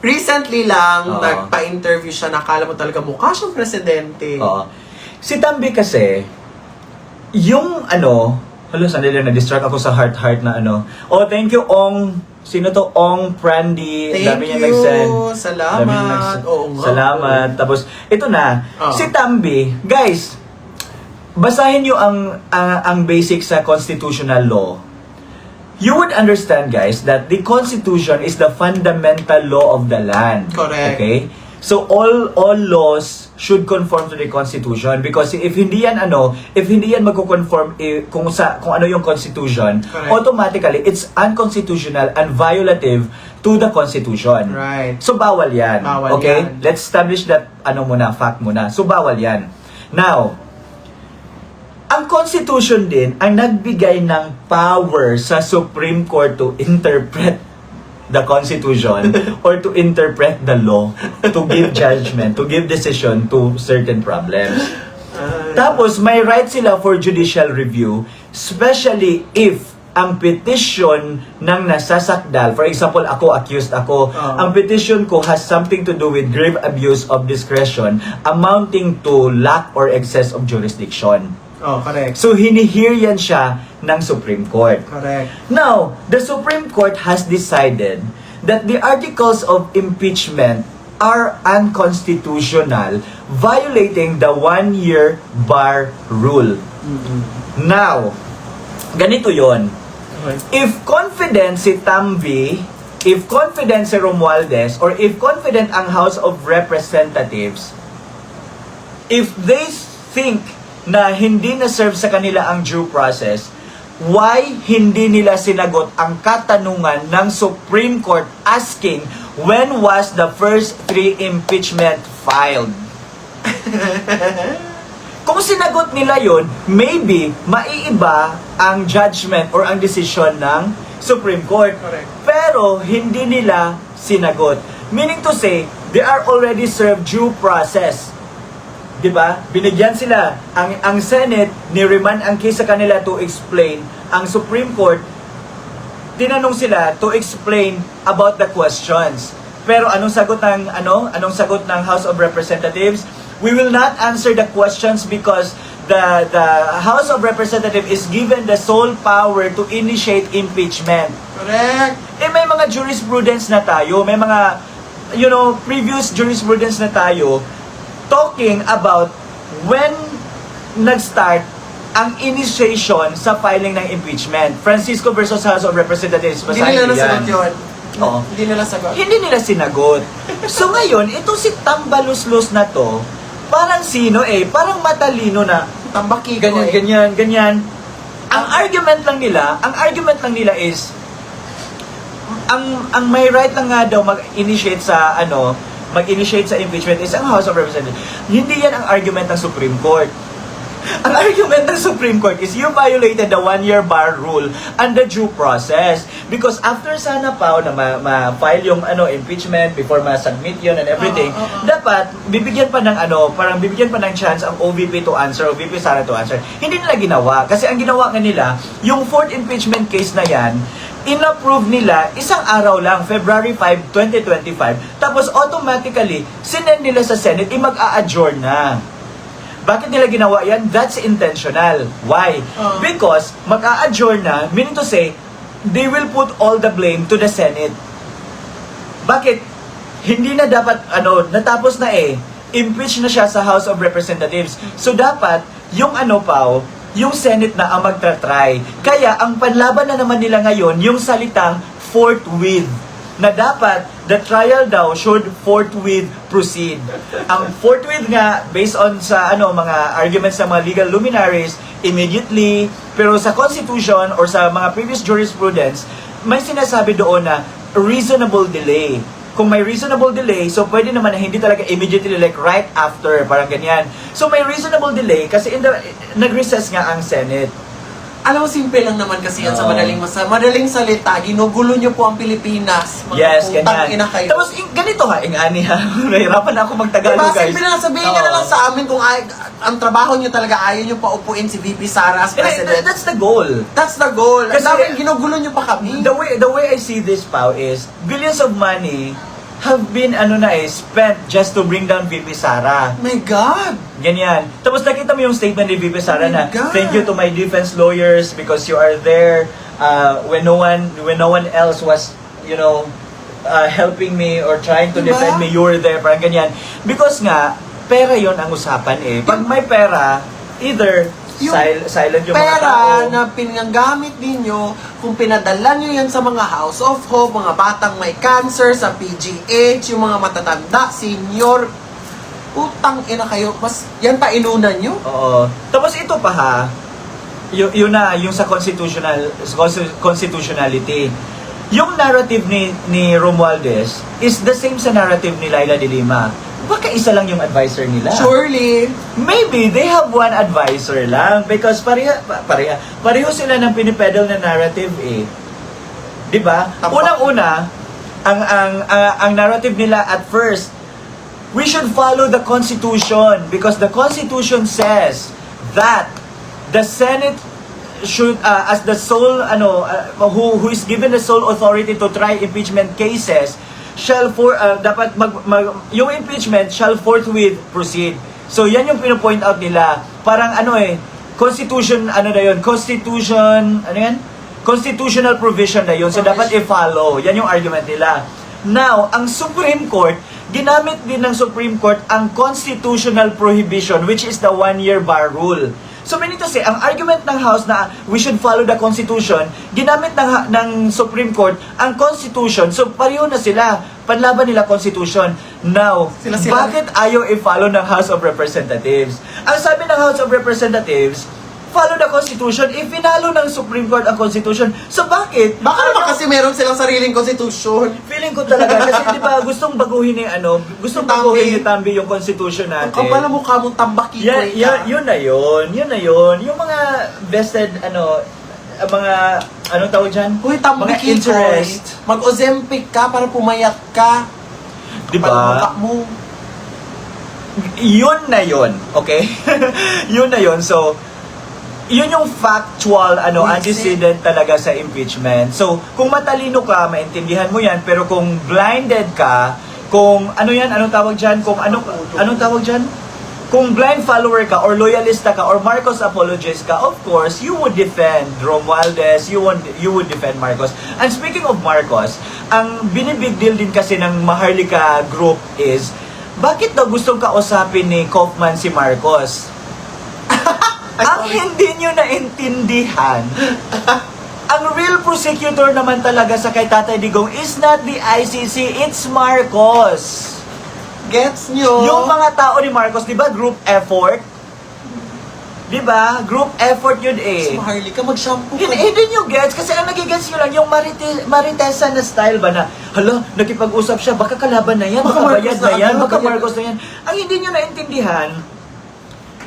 B: Recently lang,
A: Oo.
B: nagpa-interview siya, nakala mo talaga mukha siyang presidente.
A: Oo. Si Tambi kasi, yung sandali lang, na-distract ako sa heart na Oh, thank you, Ong. Sino to? Ong Brandy.
B: Thank
A: Dami niya
B: you.
A: nag-send.
B: Salamat.
A: Dami niya nag-send.
B: Oo nga.
A: Salamat. Tapos, ito na.
B: Oo.
A: Si Tambi, guys, basahin niyo ang basic sa constitutional law. You would understand, guys, that the Constitution is the fundamental law of the land.
B: Correct.
A: Okay? So all laws should conform to the Constitution because if hindi yan magko-conform kung ano yung Constitution,
B: Correct.
A: automatically it's unconstitutional and violative to the Constitution.
B: Right.
A: So bawal yan.
B: Bawal
A: okay?
B: yan.
A: Let's establish that fact muna. So bawal yan. Now, ang Constitution din ang nagbigay ng power sa Supreme Court to interpret the Constitution or to interpret the law, to give judgment, to give decision to certain problems. Tapos, may right sila for judicial review, especially if ang petition ng nasasakdal, for example, accused ako, ang petition ko has something to do with grave abuse of discretion amounting to lack or excess of jurisdiction.
B: Oh, correct.
A: So, hinihear yan siya ng Supreme Court.
B: Correct.
A: Now, the Supreme Court has decided that the articles of impeachment are unconstitutional, violating the one-year bar rule. Now, ganito yon.
B: Okay.
A: If confident si Tambi, if confident si Romualdez, or if confident ang House of Representatives, if they think na hindi na-serve sa kanila ang due process, why hindi nila sinagot ang katanungan ng Supreme Court asking when was the first 3 impeachment filed? Kung sinagot nila yon, maybe maiiba ang judgment or ang decision ng Supreme Court.
B: Correct.
A: Pero hindi nila sinagot. Meaning to say, they are already served due process. 'Di ba? Binigyan sila ang Senate ni-remand ang case sa kanila to explain. Ang Supreme Court tinanong sila to explain about the questions. Pero anong sagot ng House of Representatives? We will not answer the questions because the House of Representatives is given the sole power to initiate impeachment.
B: Correct.
A: May mga jurisprudence na tayo, may mga previous jurisprudence na tayo talking about when nag-start ang initiation sa filing ng impeachment. Francisco versus House of Representatives.
B: Hindi
A: Basahin
B: nila
A: niyo yan.
B: nasagot yun.
A: Oo.
B: Hindi nila sagot.
A: Hindi nila sinagot. So ngayon, ito si Tambaluslos na to, parang parang matalino na,
B: Tambaki
A: ganyan. Ang argument lang nila is, ang may right lang nga daw mag-initiate sa impeachment is ang House of Representatives. Hindi yan ang argument ng Supreme Court. Ang argument ng Supreme Court is you violated the one-year bar rule and the due process. Because after sana na ma-file yung impeachment before ma-submit yun and everything, dapat bibigyan pa ng chance ang OVP to answer, OVP Sara to answer. Hindi nila ginawa. Kasi ang ginawa nga nila, yung 4th impeachment case na yan, in-approve nila isang araw lang, February 5, 2025. Tapos automatically, sinend nila sa Senate, mag-a-adjourn na. Bakit nila ginawa yan? That's intentional. Why? Because mag-a-adjourn na, meaning to say, they will put all the blame to the Senate. Bakit? Hindi na dapat, natapos na impeach na siya sa House of Representatives. So dapat, yung yung Senate na ang magta-try. Kaya, ang panlaban na naman nila ngayon, yung salitang forthwith. Na dapat, the trial daw should forthwith proceed. Ang forthwith nga, based on sa mga arguments ng mga legal luminaries, immediately, pero sa Constitution or sa mga previous jurisprudence, may sinasabi doon na reasonable delay. kung may reasonable delay, so pwede naman na hindi talaga immediately like right after, parang ganyan. So may reasonable delay kasi nag-recess nga ang Senate.
B: Alam mo, simple lang naman kasi yan sa
A: Oo.
B: madaling salita. Ginugulo nyo po ang Pilipinas. Mga
A: Yes,
B: putang
A: ganyan.
B: ina kayo.
A: Tapos ganito ha, ingani ha. Nahirapan ako magtagalog
B: Diba,
A: guys.
B: simple lang, sabihin nyo na lang sa amin kung ang trabaho nyo talaga ayaw nyo paupuin si VP Sara as president.
A: That's the goal.
B: That's the goal.
A: Kasi-
B: Kasi ginugulo nyo pa kami.
A: The way I see this, Pao, is billions of money have been spent just to bring down VP Sara.
B: My God!
A: Ganyan. Tapos nakita mo yung statement ni VP Sara
B: Oh my
A: na
B: God.
A: thank you to my defense lawyers because you are there when no one else was, helping me or trying to
B: Diba?
A: defend me, you were there, parang ganyan. Because nga, pera yon ang usapan eh. Pag may pera, either
B: Yung
A: silent yung mga tao.
B: pera na pinanggamit ninyo, kung pinadala nyo yan sa mga House of Hope, mga batang may cancer, sa PGH, yung mga matatanda, senior, utang ina kayo, mas yan pa inunan nyo?
A: Oo. Tapos ito pa ha, yun na, yung sa constitutionality. Yung narrative ni Romualdez is the same sa narrative ni Laila de Lima. Baka isa lang yung advisor nila.
B: Surely.
A: Maybe they have one advisor lang because pareho sila ng pinipedal na narrative eh. 'Di ba?
B: Tampak.
A: Unang-una, ang narrative nila at first, we should follow the Constitution because the Constitution says that the Senate should as the sole who is given the sole authority to try impeachment cases shall dapat yung impeachment shall forthwith proceed. So yan yung pino-point out nila. Parang constitution constitutional provision na yun. So dapat i-follow. Yan yung argument nila. Now, ang Supreme Court, ginamit din ng Supreme Court ang constitutional prohibition which is the 1-year bar rule. So meaning to say, ang argument ng House na we should follow the Constitution, ginamit ng Supreme Court ang Constitution. So pareho na sila, panlaban nila Constitution. Now,
B: Sila.
A: bakit ayaw i-follow ng House of Representatives? Ang sabi ng House of Representatives, follow the Constitution. Ifinalo ng Supreme Court ang Constitution. So bakit?
B: Baka naman kasi meron silang sariling konstitusyon.
A: Feeling ko talaga kasi 'di ba gustong baguhin gustong baguhin ni Tambi yung Constitution natin.
B: Ang kapal na mukha mong tambaki ko
A: Yun na yun. Yung mga vested, mga, anong tawag dyan?
B: Uy,
A: Mga
B: tambaki
A: interest.
B: Mag-Ozempic ka para pumayat ka.
A: Diba?
B: Kapal na mukha mo.
A: Yun na yun, okay? Yun na yun. So, yun yung factual antecedent talaga sa impeachment. So, kung matalino ka, maintindihan mo yan. Pero kung blinded ka, kung anong tawag dyan? Anong tawag dyan? Kung blind follower ka, or loyalista ka, or Marcos apologist ka, of course, you would defend Romualdez, you would defend Marcos. And speaking of Marcos, ang binibig deal din kasi ng Maharlika group is, bakit daw gustong kausapin ni Kaufman si Marcos? Ang hindi nyo naintindihan, ang real prosecutor naman talaga sa kay Tatay Digong is not the ICC, it's Marcos.
B: Gets nyo?
A: Yung mga tao ni Marcos, di ba, group effort? Di ba? Group effort yun eh.
B: Sa Maharlika, mag-shampoo ka.
A: Hindi nyo gets, kasi ang nagigets nyo lang, yung Maritesa na style ba na, hala, nakipag-usap siya, baka kalaban na yan, baka bayad na yan, baka Marcos na yan. Ang hindi nyo naintindihan,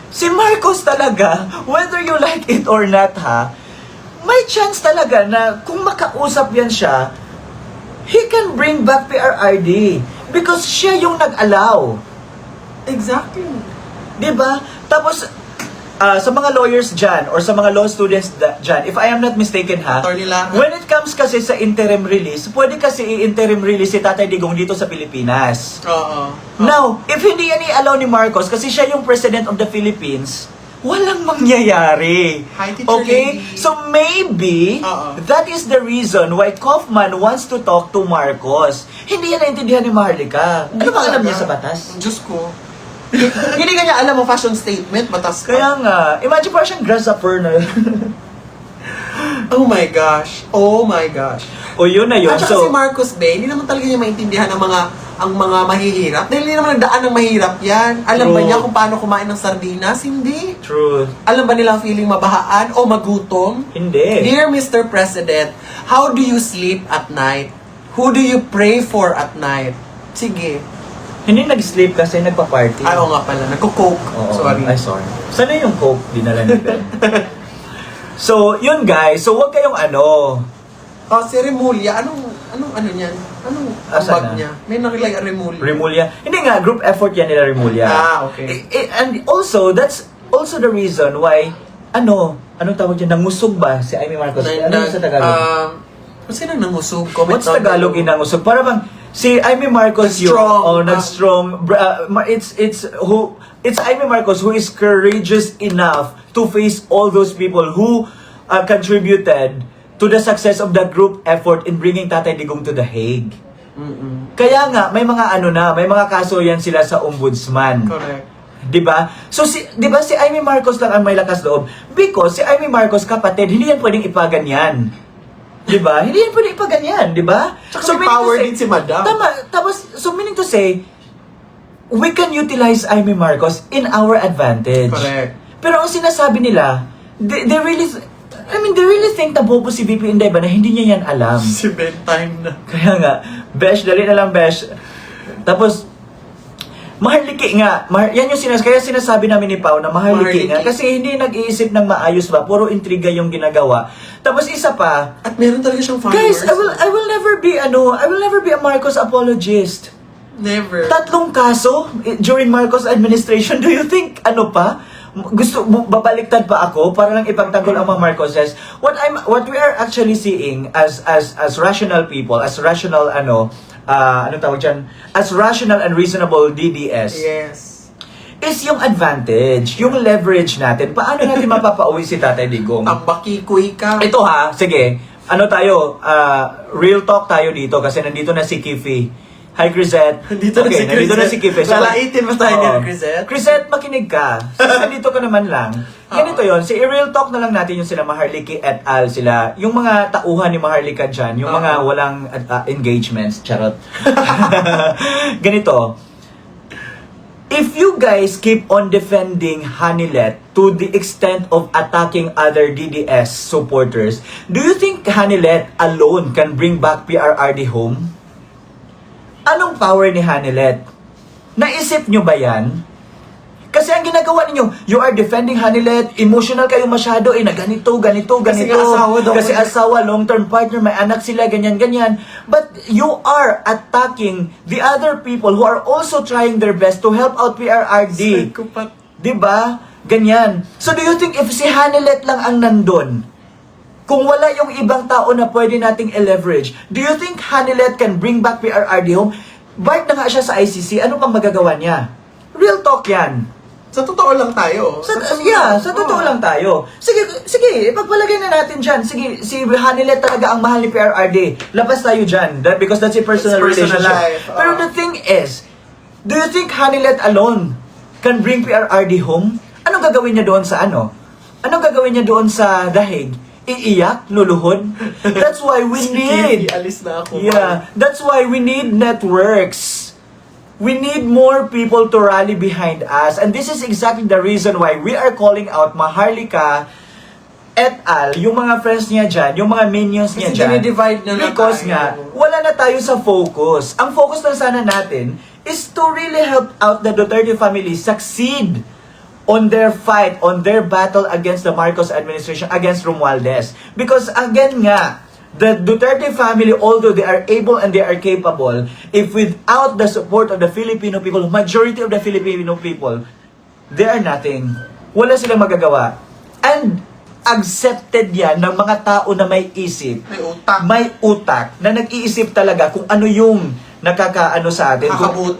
A: si Marcos talaga, whether you like it or not ha, may chance talaga na kung makausap yan siya, he can bring back PRRD because siya yung nag-allow.
B: Exactly.
A: Diba? Tapos, sa mga lawyers dyan, or sa mga law students dyan, if I am not mistaken ha,
B: Attorney Lara.
A: when it comes kasi sa interim release, pwede kasi i-interim release si Tatay Digong dito sa Pilipinas.
B: Oo.
A: Now, if hindi yan i-allow ni Marcos, kasi siya yung President of the Philippines, walang mangyayari.
B: Hi, Teacher
A: Okay?
B: Lady.
A: So maybe,
B: Oo.
A: that is the reason why Kaufman wants to talk to Marcos. Hindi yan naintindihan ni Maharlika. Ano ba alam niya sa batas?
B: Diyos ko. Hindi ka niya alam ang fashion statement, batas pa.
A: Kaya nga, imagine parang siyang grasshopper na.
B: Oh my gosh. Oh my gosh.
A: O yun na yun.
B: At saka
A: So,
B: si Marcos Bay, hindi naman talaga niya maintindihan ang mga mahihirap. Dahil hindi naman nagdaan ng mahirap yan. Alam ba
A: True.
B: niya kung paano kumain ng sardinas? Hindi.
A: truth.
B: Alam ba nila ang feeling mabahaan o magutom?
A: Hindi.
B: Dear Mr. President, how do you sleep at night? Who do you pray for at night? Sige.
A: Hindi nag-sleep kasi nagpa-party.
B: Ay, oo nga pala. Nagko-coke.
A: Oo.
B: Sorry.
A: Ay, sorry. Sana yung coke dinala ni Ben. So, yun guys. So, wag kayong ano.
B: Oh, si Remulia. Anong ano niyan? Anong
A: Asan
B: bag
A: na?
B: niya? May nakilay Remulia.
A: Remulia. Hindi nga, group effort yan nila Remulia.
B: Okay.
A: And also, that's also the reason why, anong tawag dyan? Nangusog ba si Amy Marcos? Ano sa Tagalog?
B: Sino nangusog? Comment
A: What's
B: down
A: Tagalog
B: below.
A: inangusog? Para bang, si Amy Marcos yung,
B: Strong.
A: nag-strong, it's Amy Marcos who is courageous enough to face all those people who contributed to the success of the group effort in bringing Tatay Digong to The Hague. Kaya nga, may mga kaso yan sila sa ombudsman.
B: Correct.
A: 'Di ba? So si Amy Marcos lang ang may lakas loob because si Amy Marcos kapatid, hindi yan pwedeng ipaganyan. 'Di ba? Hindi yan pwedeng ipaganyan, 'di ba?
B: Tsaka may power din si Madam.
A: Tama. Tapos meaning to say, we can utilize Amy Marcos in our advantage.
B: Correct.
A: Pero ang sinasabi nila, they really think na bobo si VP Inday ba na hindi niya yan alam.
B: Si Ben time na.
A: Kaya nga, Besh, dali na lang, Besh. Tapos, maharliki nga. Yan yung kaya sinasabi namin ni Pao na maharliki nga. Kasi hindi nag-iisip ng maayos ba. Puro intriga yung ginagawa. Tapos isa pa,
B: At meron talaga siyang followers.
A: guys, I will never be a Marcos apologist.
B: Never.
A: 3 kaso during Marcos administration. Do you think, babaliktad pa ako para lang ipagtanggol ang mga Marcoses? What we are actually seeing as rational people, as rational as rational and reasonable DDS,
B: Yes.
A: is yung advantage, yung leverage natin. Paano natin mapapauwi si Tatay Digong?
B: Tambakikoy ka.
A: Ito ha, sige. Real talk tayo dito kasi nandito na si Kiffy. Hi, Crisette.
B: Nandito na si Kiffy. Lalaitin mo tayo ni Crisette.
A: Crisette, makinig ka. Nandito ka naman lang. Ganito yon. Si real talk na lang natin yung sila Maharlika et al. Sila. Yung mga tauhan ni Maharlika dyan. Yung mga walang engagements. Charot. Ganito. If you guys keep on defending Hanilet to the extent of attacking other DDS supporters, do you think Hanilet alone can bring back PRRD home? Anong power ni Hanilet? Naisip nyo ba yan? Kasi ang ginagawa ninyo, you are defending Hanilet, emotional kayo masyado, na ganito.
B: Kasi asawa daw.
A: Kasi asawa, long-term partner, may anak sila, ganyan. But you are attacking the other people who are also trying their best to help out PRRD.
B: Psychopath.
A: Diba? Ganyan. So do you think if si Hanilet lang ang nandun, kung wala yung ibang tao na pwede nating i-leverage, do you think Hanilet can bring back PRRD home? Bart na nga siya sa ICC, ano pang magagawa niya? Real talk yan.
B: Sa totoo lang tayo.
A: Sa totoo lang tayo. Sige, ipagpalagay na natin dyan. Sige, si Hanilet talaga ang mahal ni PRRD. Labas tayo dyan. Because that's a personal relationship.
B: Life.
A: Pero the thing is, do you think Hanilet alone can bring PRRD home? Anong gagawin niya doon sa Anong gagawin niya doon sa dahig? Iiyak? Luluhod? That's why we need...
B: Alis na ako.
A: Yeah, that's why we need networks. We need more people to rally behind us. And this is exactly the reason why we are calling out Maharlika et al. Yung mga friends niya dyan, yung mga minions niya
B: Kasi
A: dyan.
B: dinidivide na lang
A: Because
B: tayo.
A: nga, wala na tayo sa focus. Ang focus na sana natin is to really help out the Duterte family succeed on their fight, on their battle against the Marcos administration, against Romualdez. Because again nga, the Duterte family, although they are able and they are capable, if without the support of the Filipino people, majority of the Filipino people, they are nothing. Wala silang magagawa. And accepted yan ng mga tao na may isip, may utak, na nag-iisip talaga kung ano yung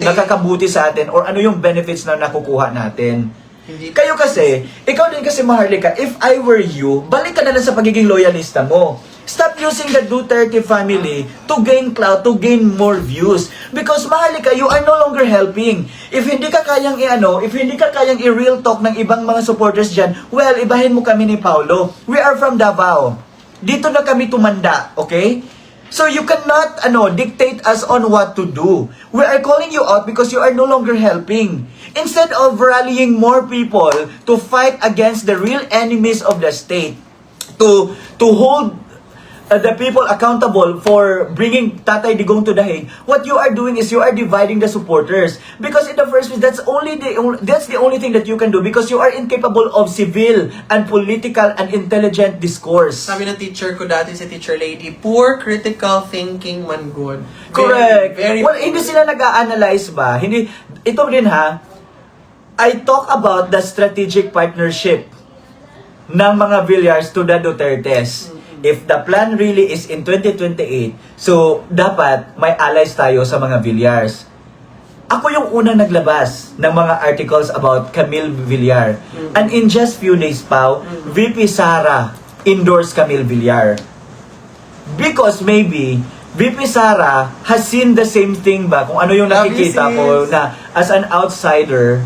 A: nakakabuti sa atin, or ano yung benefits na nakukuha natin. Kayo kasi, ikaw din kasi Maharlika, if I were you, balik ka na lang sa pagiging loyalista mo. Stop using the Duterte family to gain clout, to gain more views. Because Maharlika, you are no longer helping. If hindi ka kayang i-real talk ng ibang mga supporters dyan, well, ibahin mo kami ni Paulo. We are from Davao. Dito na kami tumanda, okay? So you cannot dictate us on what to do. We are calling you out because you are no longer helping. Instead of rallying more people to fight against the real enemies of the state, to hold the people accountable for bringing Tatay Digong to The Hague, what you are doing is you are dividing the supporters. Because in the first place, that's the only thing that you can do because you are incapable of civil and political and intelligent discourse.
B: Sabi ng teacher ko dati, si Teacher Lady, poor critical thinking man good.
A: Correct.
B: Very
A: Well, hindi sila nag-a-analyze ba? Hindi, ito din ha, I talk about the strategic partnership ng mga Villars to the Dutertes. If the plan really is in 2028, so dapat may allies tayo sa mga Villars. Ako yung unang naglabas ng mga articles about Camille Villar. And in just few days pa, VP Sara endorsed Camille Villar. Because maybe VP Sara has seen the same thing ba kung ano yung nakikita ko na as an outsider,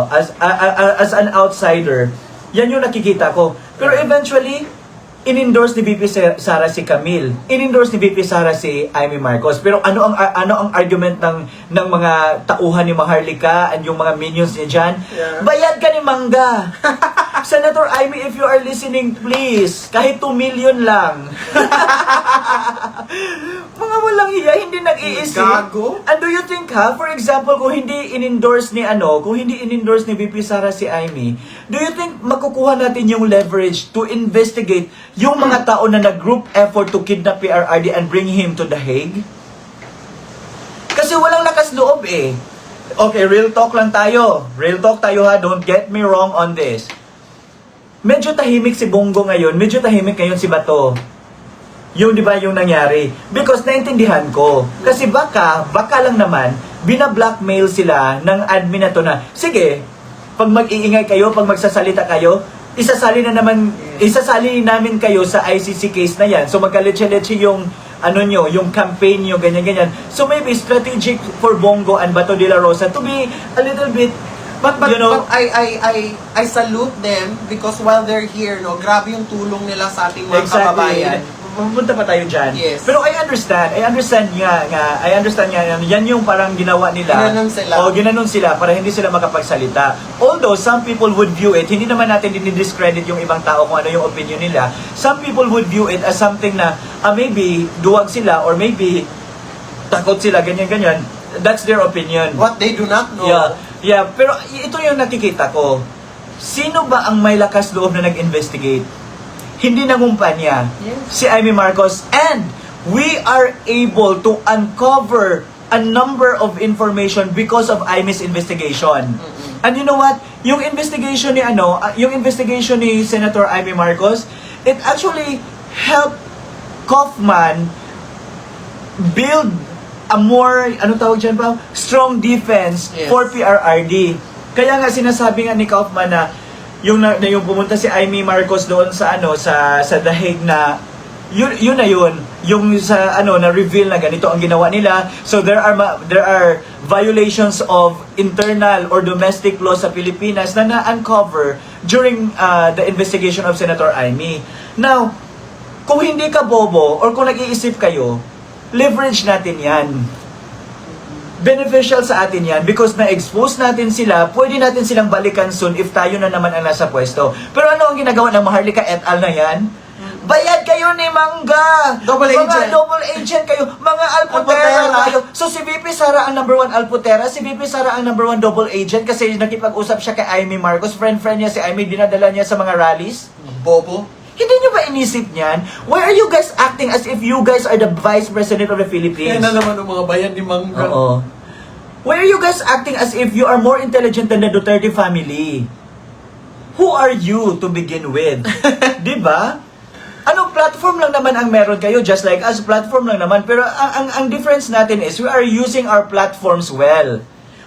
A: as an outsider, yan yung nakikita ko. Pero eventually, in-endorse ni VP Sara si Camille. In-endorse ni VP Sara si Amy Marcos. Pero ano ang argument ng mga tauhan ni Maharlika and yung mga minions niya dyan?
B: Yeah.
A: Bayad ka ni Mangga. Senator Amy, if you are listening, please, kahit 2 million lang. Mga walang hiya, hindi nag-iisip.
B: Gago.
A: And do you think for example, kung hindi in-endorse ni VP Sara si Amy, do you think makukuha natin yung leverage to investigate yung mga tao na nag-group effort to kidnap PRRD and bring him to The Hague? Kasi walang lakas loob eh. Okay, real talk lang tayo. Real talk tayo ha, don't get me wrong on this. Medyo tahimik si Bongo ngayon, medyo tahimik ngayon si Bato. Yung di ba yung nangyari? Because naintindihan ko. Kasi baka lang naman, bina-blackmail sila ng admin na to na, sige, pag mag-iingay kayo, pag magsasalita kayo, isasali namin kayo sa ICC case na yan. So magkaletse-letse yung yung campaign nyo, ganyan-ganyan. So maybe strategic for Bongo and Bato de la Rosa to be a little bit,
B: But
A: you know,
B: I salute them because while they're here, no, grabe yung tulong nila sa ating mga kababayan.
A: Pupunta pa tayo dyan.
B: Yes.
A: Pero I understand nga, yan yung parang ginawa nila. Ginanon sila para hindi sila makapagsalita. Although some people would view it, hindi naman natin dinidiscredit yung ibang tao kung ano yung opinion nila. Some people would view it as something na maybe duwag sila or maybe takot sila, ganyan-ganyan. That's their opinion.
B: What they do not know.
A: Yeah, pero ito yung nakikita ko. Sino ba ang may lakas loob na nag-investigate? Hindi nangumpanya.
B: Yes.
A: Si Amy Marcos. And we are able to uncover a number of information because of Amy's investigation. And you know what? Yung investigation ni Senator Amy Marcos, it actually helped Kaufman build a more, strong defense for PRRD. Kaya nga sinasabi nga ni Kaufman na yung pumunta si Amy Marcos doon sa The Hague na yun yung sa na reveal na ganito ang ginawa nila. So there are violations of internal or domestic law sa Pilipinas na na-uncover during the investigation of Senator Amy. Now, kung hindi ka bobo or kung nag-iisip kayo, leverage natin yan. Beneficial sa atin yan because na-expose natin sila, pwede natin silang balikan soon if tayo na naman ang nasa pwesto. Pero ano ang ginagawa ng Maharlika et al. Na yan? Bayad kayo ni Mangga!
B: Double
A: agent kayo! Mga Alputera kayo! So si VP Sara ang number 1 Alputera, si VP Sara ang number 1 double agent kasi nakipag-usap siya kay Amy Marcos, friend niya si Amy, dinadala niya sa mga rallies.
B: Bobo.
A: Hindi nyo ba inisip niyan? Why are you guys acting as if you guys are the Vice President of the Philippines?
B: Kaya na naman ang mga bayan ni Mangga.
A: Oo. Why are you guys acting as if you are more intelligent than the Duterte family? Who are you to begin with? Diba? Platform lang naman ang meron kayo, just like us, platform lang naman. Pero ang difference natin is we are using our platforms well.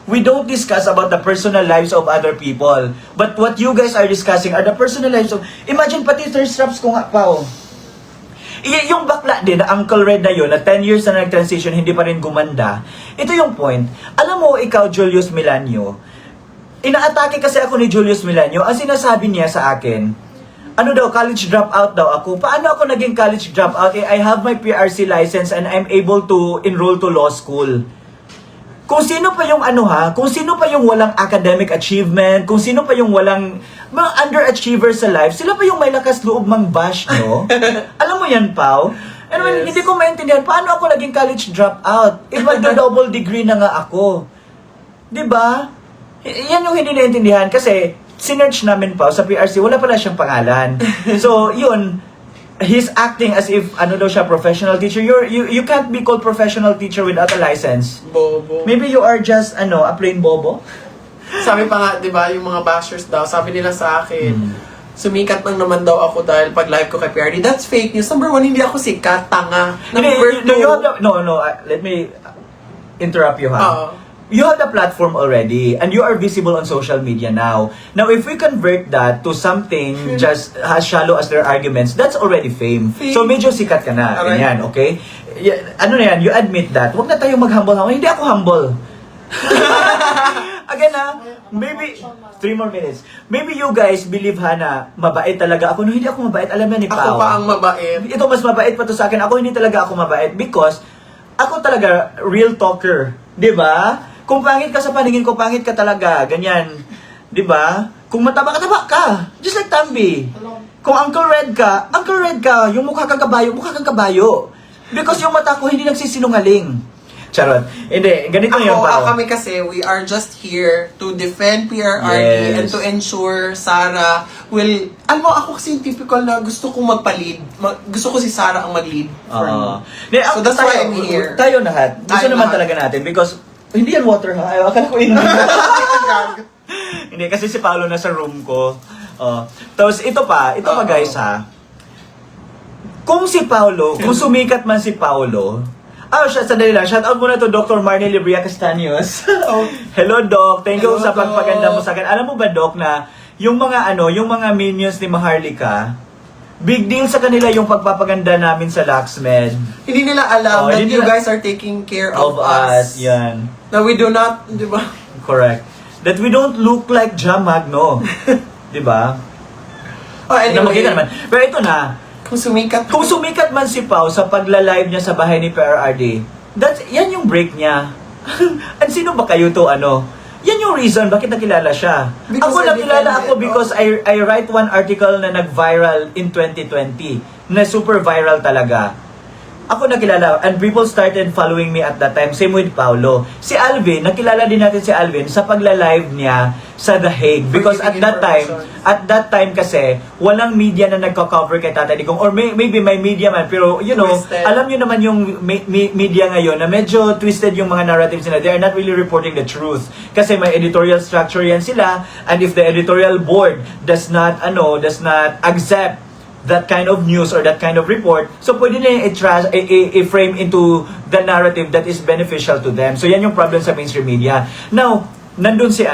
A: We don't discuss about the personal lives of other people. But what you guys are discussing are the personal lives of... Imagine, pati thirst traps ko nga pa, yung bakla din, na Uncle Red na yun, na 10 years na nag-transition, hindi pa rin gumanda. Ito yung point. Alam mo, ikaw, Julius Milanyo, inaatake kasi ako ni Julius Milanyo, ang sinasabi niya sa akin, college dropout daw ako. Paano ako naging college dropout? I have my PRC license and I'm able to enroll to law school. kung sino pa yung kung sino pa yung walang academic achievement, kung sino pa yung walang mga underachiever sa life, sila pa yung may lakas loob mang bash, no? Alam mo yan, Pao? Anyway, hindi ko maintindihan, paano ako naging college dropout? If magdo-double degree na nga ako. Diba? Yan yung hindi naintindihan kasi sinerch namin, Pao, sa PRC, wala pala siyang pangalan. So, yun, he's acting as if daw siya professional teacher. You can't be called professional teacher without a license.
B: Bobo.
A: Maybe you are just a plain bobo.
B: Sabi pa nga, di ba, yung mga bashers daw, sabi nila sa akin, sumikat lang naman daw ako dahil pag live ko kay PRD. That's fake news. Number 1, hindi ako sikat, tanga. Number 2,
A: let me interrupt you, ha?
B: Oo.
A: You have the platform already and you are visible on social media now. Now, if we convert that to something just as shallow as their arguments, that's already fame. So, medyo sikat ka na.
B: Alright.
A: Ganyan, okay? Na yan, you admit that. Huwag na tayo mag-humble. Hindi ako humble. Again, maybe 3 more minutes. Maybe you guys believe, na mabait talaga ako. No, hindi ako mabait. Alam na ni Pao.
B: ako pa ang mabait.
A: Ito, mas mabait pa to sa akin. Ako, hindi talaga ako mabait because ako talaga real talker. 'Di ba? Kung pangit ka sa paningin ko, pangit ka talaga. Ganyan. 'Di ba? Kung mataba ka. Just like Tambi. Kung Uncle Red ka. Yung mukha kang kabayo. Because yung mata ko hindi nagsisinungaling. Charot. Hindi, ganito yung Pao.
B: Kami kasi, we are just here to defend PRRD
A: Yes.
B: and to ensure Sarah will... Alam mo, ako kasi yung typical na gusto kong magpa-lead. Gusto ko si Sarah ang mag-lead for me. So that's why I'm here.
A: Tayo lahat. Gusto
B: Tayo
A: naman
B: lahat.
A: talaga natin because hindi yan water, ha? Ay, akala ko inom. Hindi, kasi si Paolo nasa room ko. Tapos ito pa guys, ha? Kung si Paolo, kung sumikat man si Paolo, sandali lang. Shout out muna to Dr. Marnie Libria Castaños. Hello, Doc. Thank you
B: Hello,
A: sa
B: Doc.
A: pagpaganda mo sa akin. Alam mo ba, Doc, na yung mga minions ni Maharlika, big deal sa kanila yung pagpapaganda namin sa Laxmed.
B: Hindi nila alam that
A: hindi
B: you
A: nila-
B: guys are taking care
A: Of us, yan.
B: Na we do not, di ba?
A: Correct. That we don't look like Jam Magno. Di ba? Makita naman. Pero ito na, kung sumikat man si Pao sa pagla-live niya sa bahay ni PRRD, yan yung break niya. And sino ba kayo to, Yan yung reason bakit nakilala siya.
B: Because
A: Ako
B: I
A: nakilala
B: defended-
A: ako because I write one article na nag-viral in 2020. Na super viral talaga. Ako nakilala, and people started following me at that time. Same with Paulo. Si Alvin, nakilala din natin si Alvin sa pagla-live niya sa The Hague. Because at that time kasi, walang media na nagko-cover kay Tatay Digong. Or maybe may media man, pero
B: Twisted.
A: alam nyo naman yung media ngayon na medyo twisted yung mga narratives nila. They are not really reporting the truth. Kasi may editorial structure yan sila, and if the editorial board does not accept that kind of news or that kind of report, so pwede na yung i-frame into the narrative that is beneficial to them. So yan yung problem sa mainstream media. Now, nandun si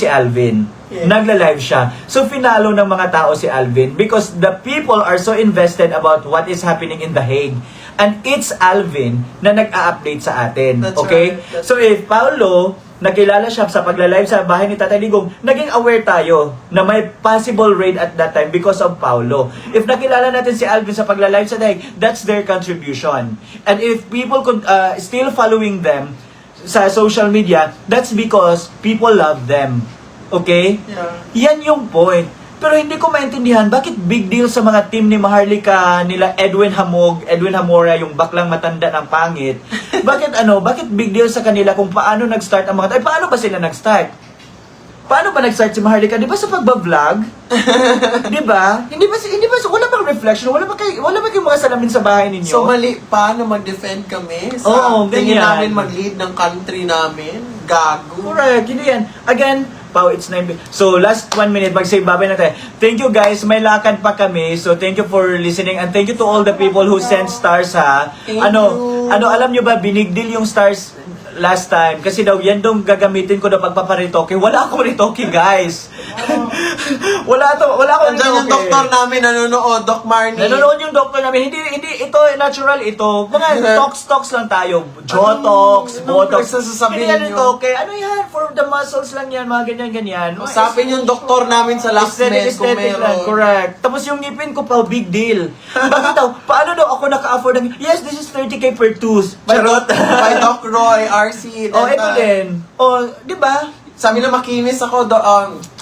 A: Alvin.
B: Yeah.
A: Nagla-live siya. So finalo ng mga tao si Alvin because the people are so invested about what is happening in The Hague. And it's Alvin na nag-a-update sa atin.
B: That's
A: okay?
B: right.
A: So if Paulo nakilala siya sa pagla-live sa bahay ni Tatay Digong, naging aware tayo na may possible raid at that time because of Paulo. If nakilala natin si Alvin sa pagla-live sa Daig, that's their contribution. And if people could still following them sa social media, that's because people love them. Okay?
B: Yeah.
A: Yan yung point. Pero hindi ko maintindihan bakit big deal sa mga team ni Maharlika, nila Edwin Hamora, yung baklang matanda ng pangit. Bakit big deal sa kanila kung paano nag-start ang mga paano ba sila nag-start? Paano ba nag-start si Maharlika? Di ba sa pagba-vlog? Di ba? Hindi ba wala bang reflection? Wala ba kayong mga salamin sa bahay ninyo?
B: So mali, paano mag-defend kami?
A: Oo,
B: tingin
A: ganyan.
B: namin mag-lead ng country namin? Gago.
A: Correct, hindi yan. Again, Pao, it's 9 So, last 1 minute, mag-say babay na tayo. Thank you guys, may lakad pa kami. So, thank you for listening and thank you to all the people who sent stars, ha.
B: Thank
A: you. Alam nyo ba, binigdil yung stars last time. Kasi daw, yan daw gagamitin ko na pagpaparitoke. Wala akong ritoke, guys. Wala ko
B: Nandiyan yung doktor namin nanonood, Doc Marnie.
A: Nanonood yung doktor namin. Hindi ito natural ito. Mga talks lang tayo. Jotox, Botox.
B: Sasasabihin
A: Hindi yan
B: nyo?
A: ito. Okay, ano yan? For the muscles lang yan. Mga ganyan.
B: Usapin yung doktor namin sa last med kung
A: Aesthetic lang,
B: meron.
A: correct. Tapos yung ngipin ko pa, big deal. Bakit daw? Paano daw ako naka-afford ng... Yes, this is 30K per tooth.
B: Charot. By Doc Roy, RC,
A: Oh, ito
B: Dental.
A: din. Oh, di ba?
B: Sabi na makinis ako,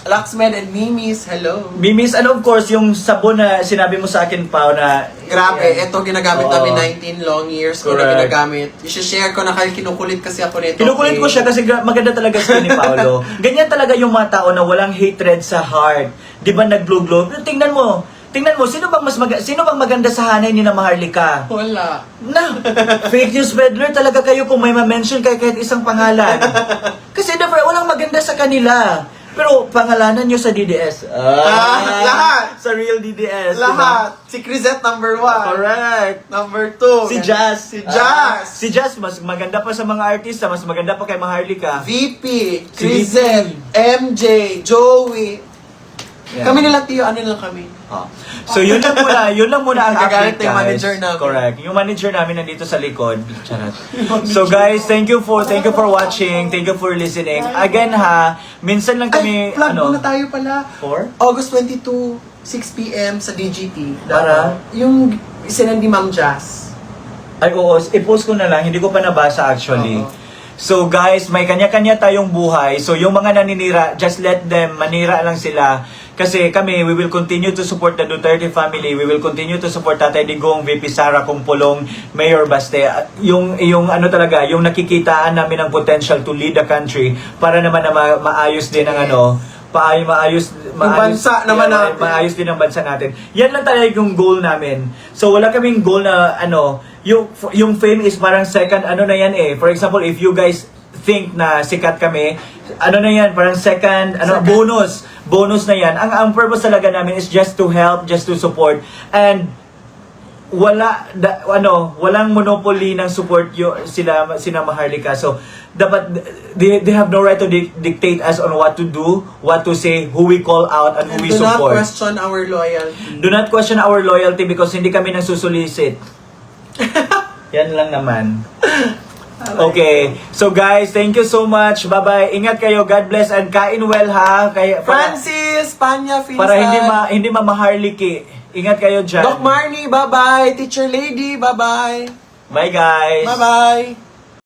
B: Laxmed and Mimis, hello.
A: Mimis, and of course, yung sabon na sinabi mo sa akin, Pao, na...
B: Grabe, ito ginagamit
A: Oo.
B: namin 19 long years ko na
A: Correct.
B: ginagamit. I-share ko na kayo, kinukulit kasi ako nito.
A: Kinukulit ko siya kasi maganda talaga skin ni Paolo. Ganyan talaga yung mga tao na walang hatred sa heart. Di ba nag-glow-glow? Pero tingnan mo, sino bang maganda sa hanay ni na Maharlika?
B: Wala.
A: Na, fake news peddler talaga kayo kung may ma-mention kahit isang pangalan. Kasi never, walang maganda sa kanila. Pero pangalanan nyo sa DDS.
B: Lahat.
A: Sa real DDS.
B: Lahat. Si Crisette number 1.
A: Correct.
B: Number 2.
A: Si Jazz.
B: Si Jazz.
A: Mas maganda pa sa mga artista, mas maganda pa kay Maharlika.
B: VP,
A: Si
B: Crisette,
A: VP.
B: MJ, Joey.
A: Yeah.
B: Kami nila tiyo, ano lang kami.
A: Oh. So yun lang muna ang
B: Gagalit
A: update,
B: yung
A: guys.
B: manager namin.
A: Correct. Yung manager namin nandito sa likod. Charot. So guys, thank you for watching. Thank you for listening. Again ha, minsan lang kami
B: Plug muna tayo pala.
A: For?
B: August 22, 6 p.m. sa DGT.
A: Para?
B: Yung isinan ni Ma'am Jazz.
A: Ay oo, i-post ko na lang. Hindi ko pa nabasa actually.
B: Oo.
A: So guys, may kanya-kanya tayong buhay. So yung mga naninira, just let them, manira lang sila. Kasi kami, we will continue to support the Duterte family. We will continue to support Tatay Digong, VP Sara Kumpulong, Mayor Baste. Yung ano talaga, yung nakikitaan namin ng potential to lead the country para naman na maayos din ang ano, maayos
B: bansa naman natin.
A: maayos din ang bansa natin. Yan lang talaga yung goal namin. So wala kaming goal na ano, yung fame is parang second ano na yan eh. For example, if you guys think na sikat kami, ano na yan, parang second bonus na yan. Ang purpose talaga namin is just to help, just to support, and walang monopoly ng support sila Maharlika. So dapat they have no right to dictate us on what to do, what to say, who we call out, and who we
B: Do not
A: support.
B: question our loyalty.
A: Do not question our loyalty because hindi kami nagsusulisit. Yan lang naman. Okay. So guys, thank you so much. Bye-bye. Ingat kayo. God bless and kain well ha.
B: Francis, Panya, Finsan.
A: Para hindi mamaharliki. Ingat kayo dyan.
B: Doc Marnie, bye-bye. Teacher Lady, bye-bye.
A: Bye guys.
B: Bye-bye.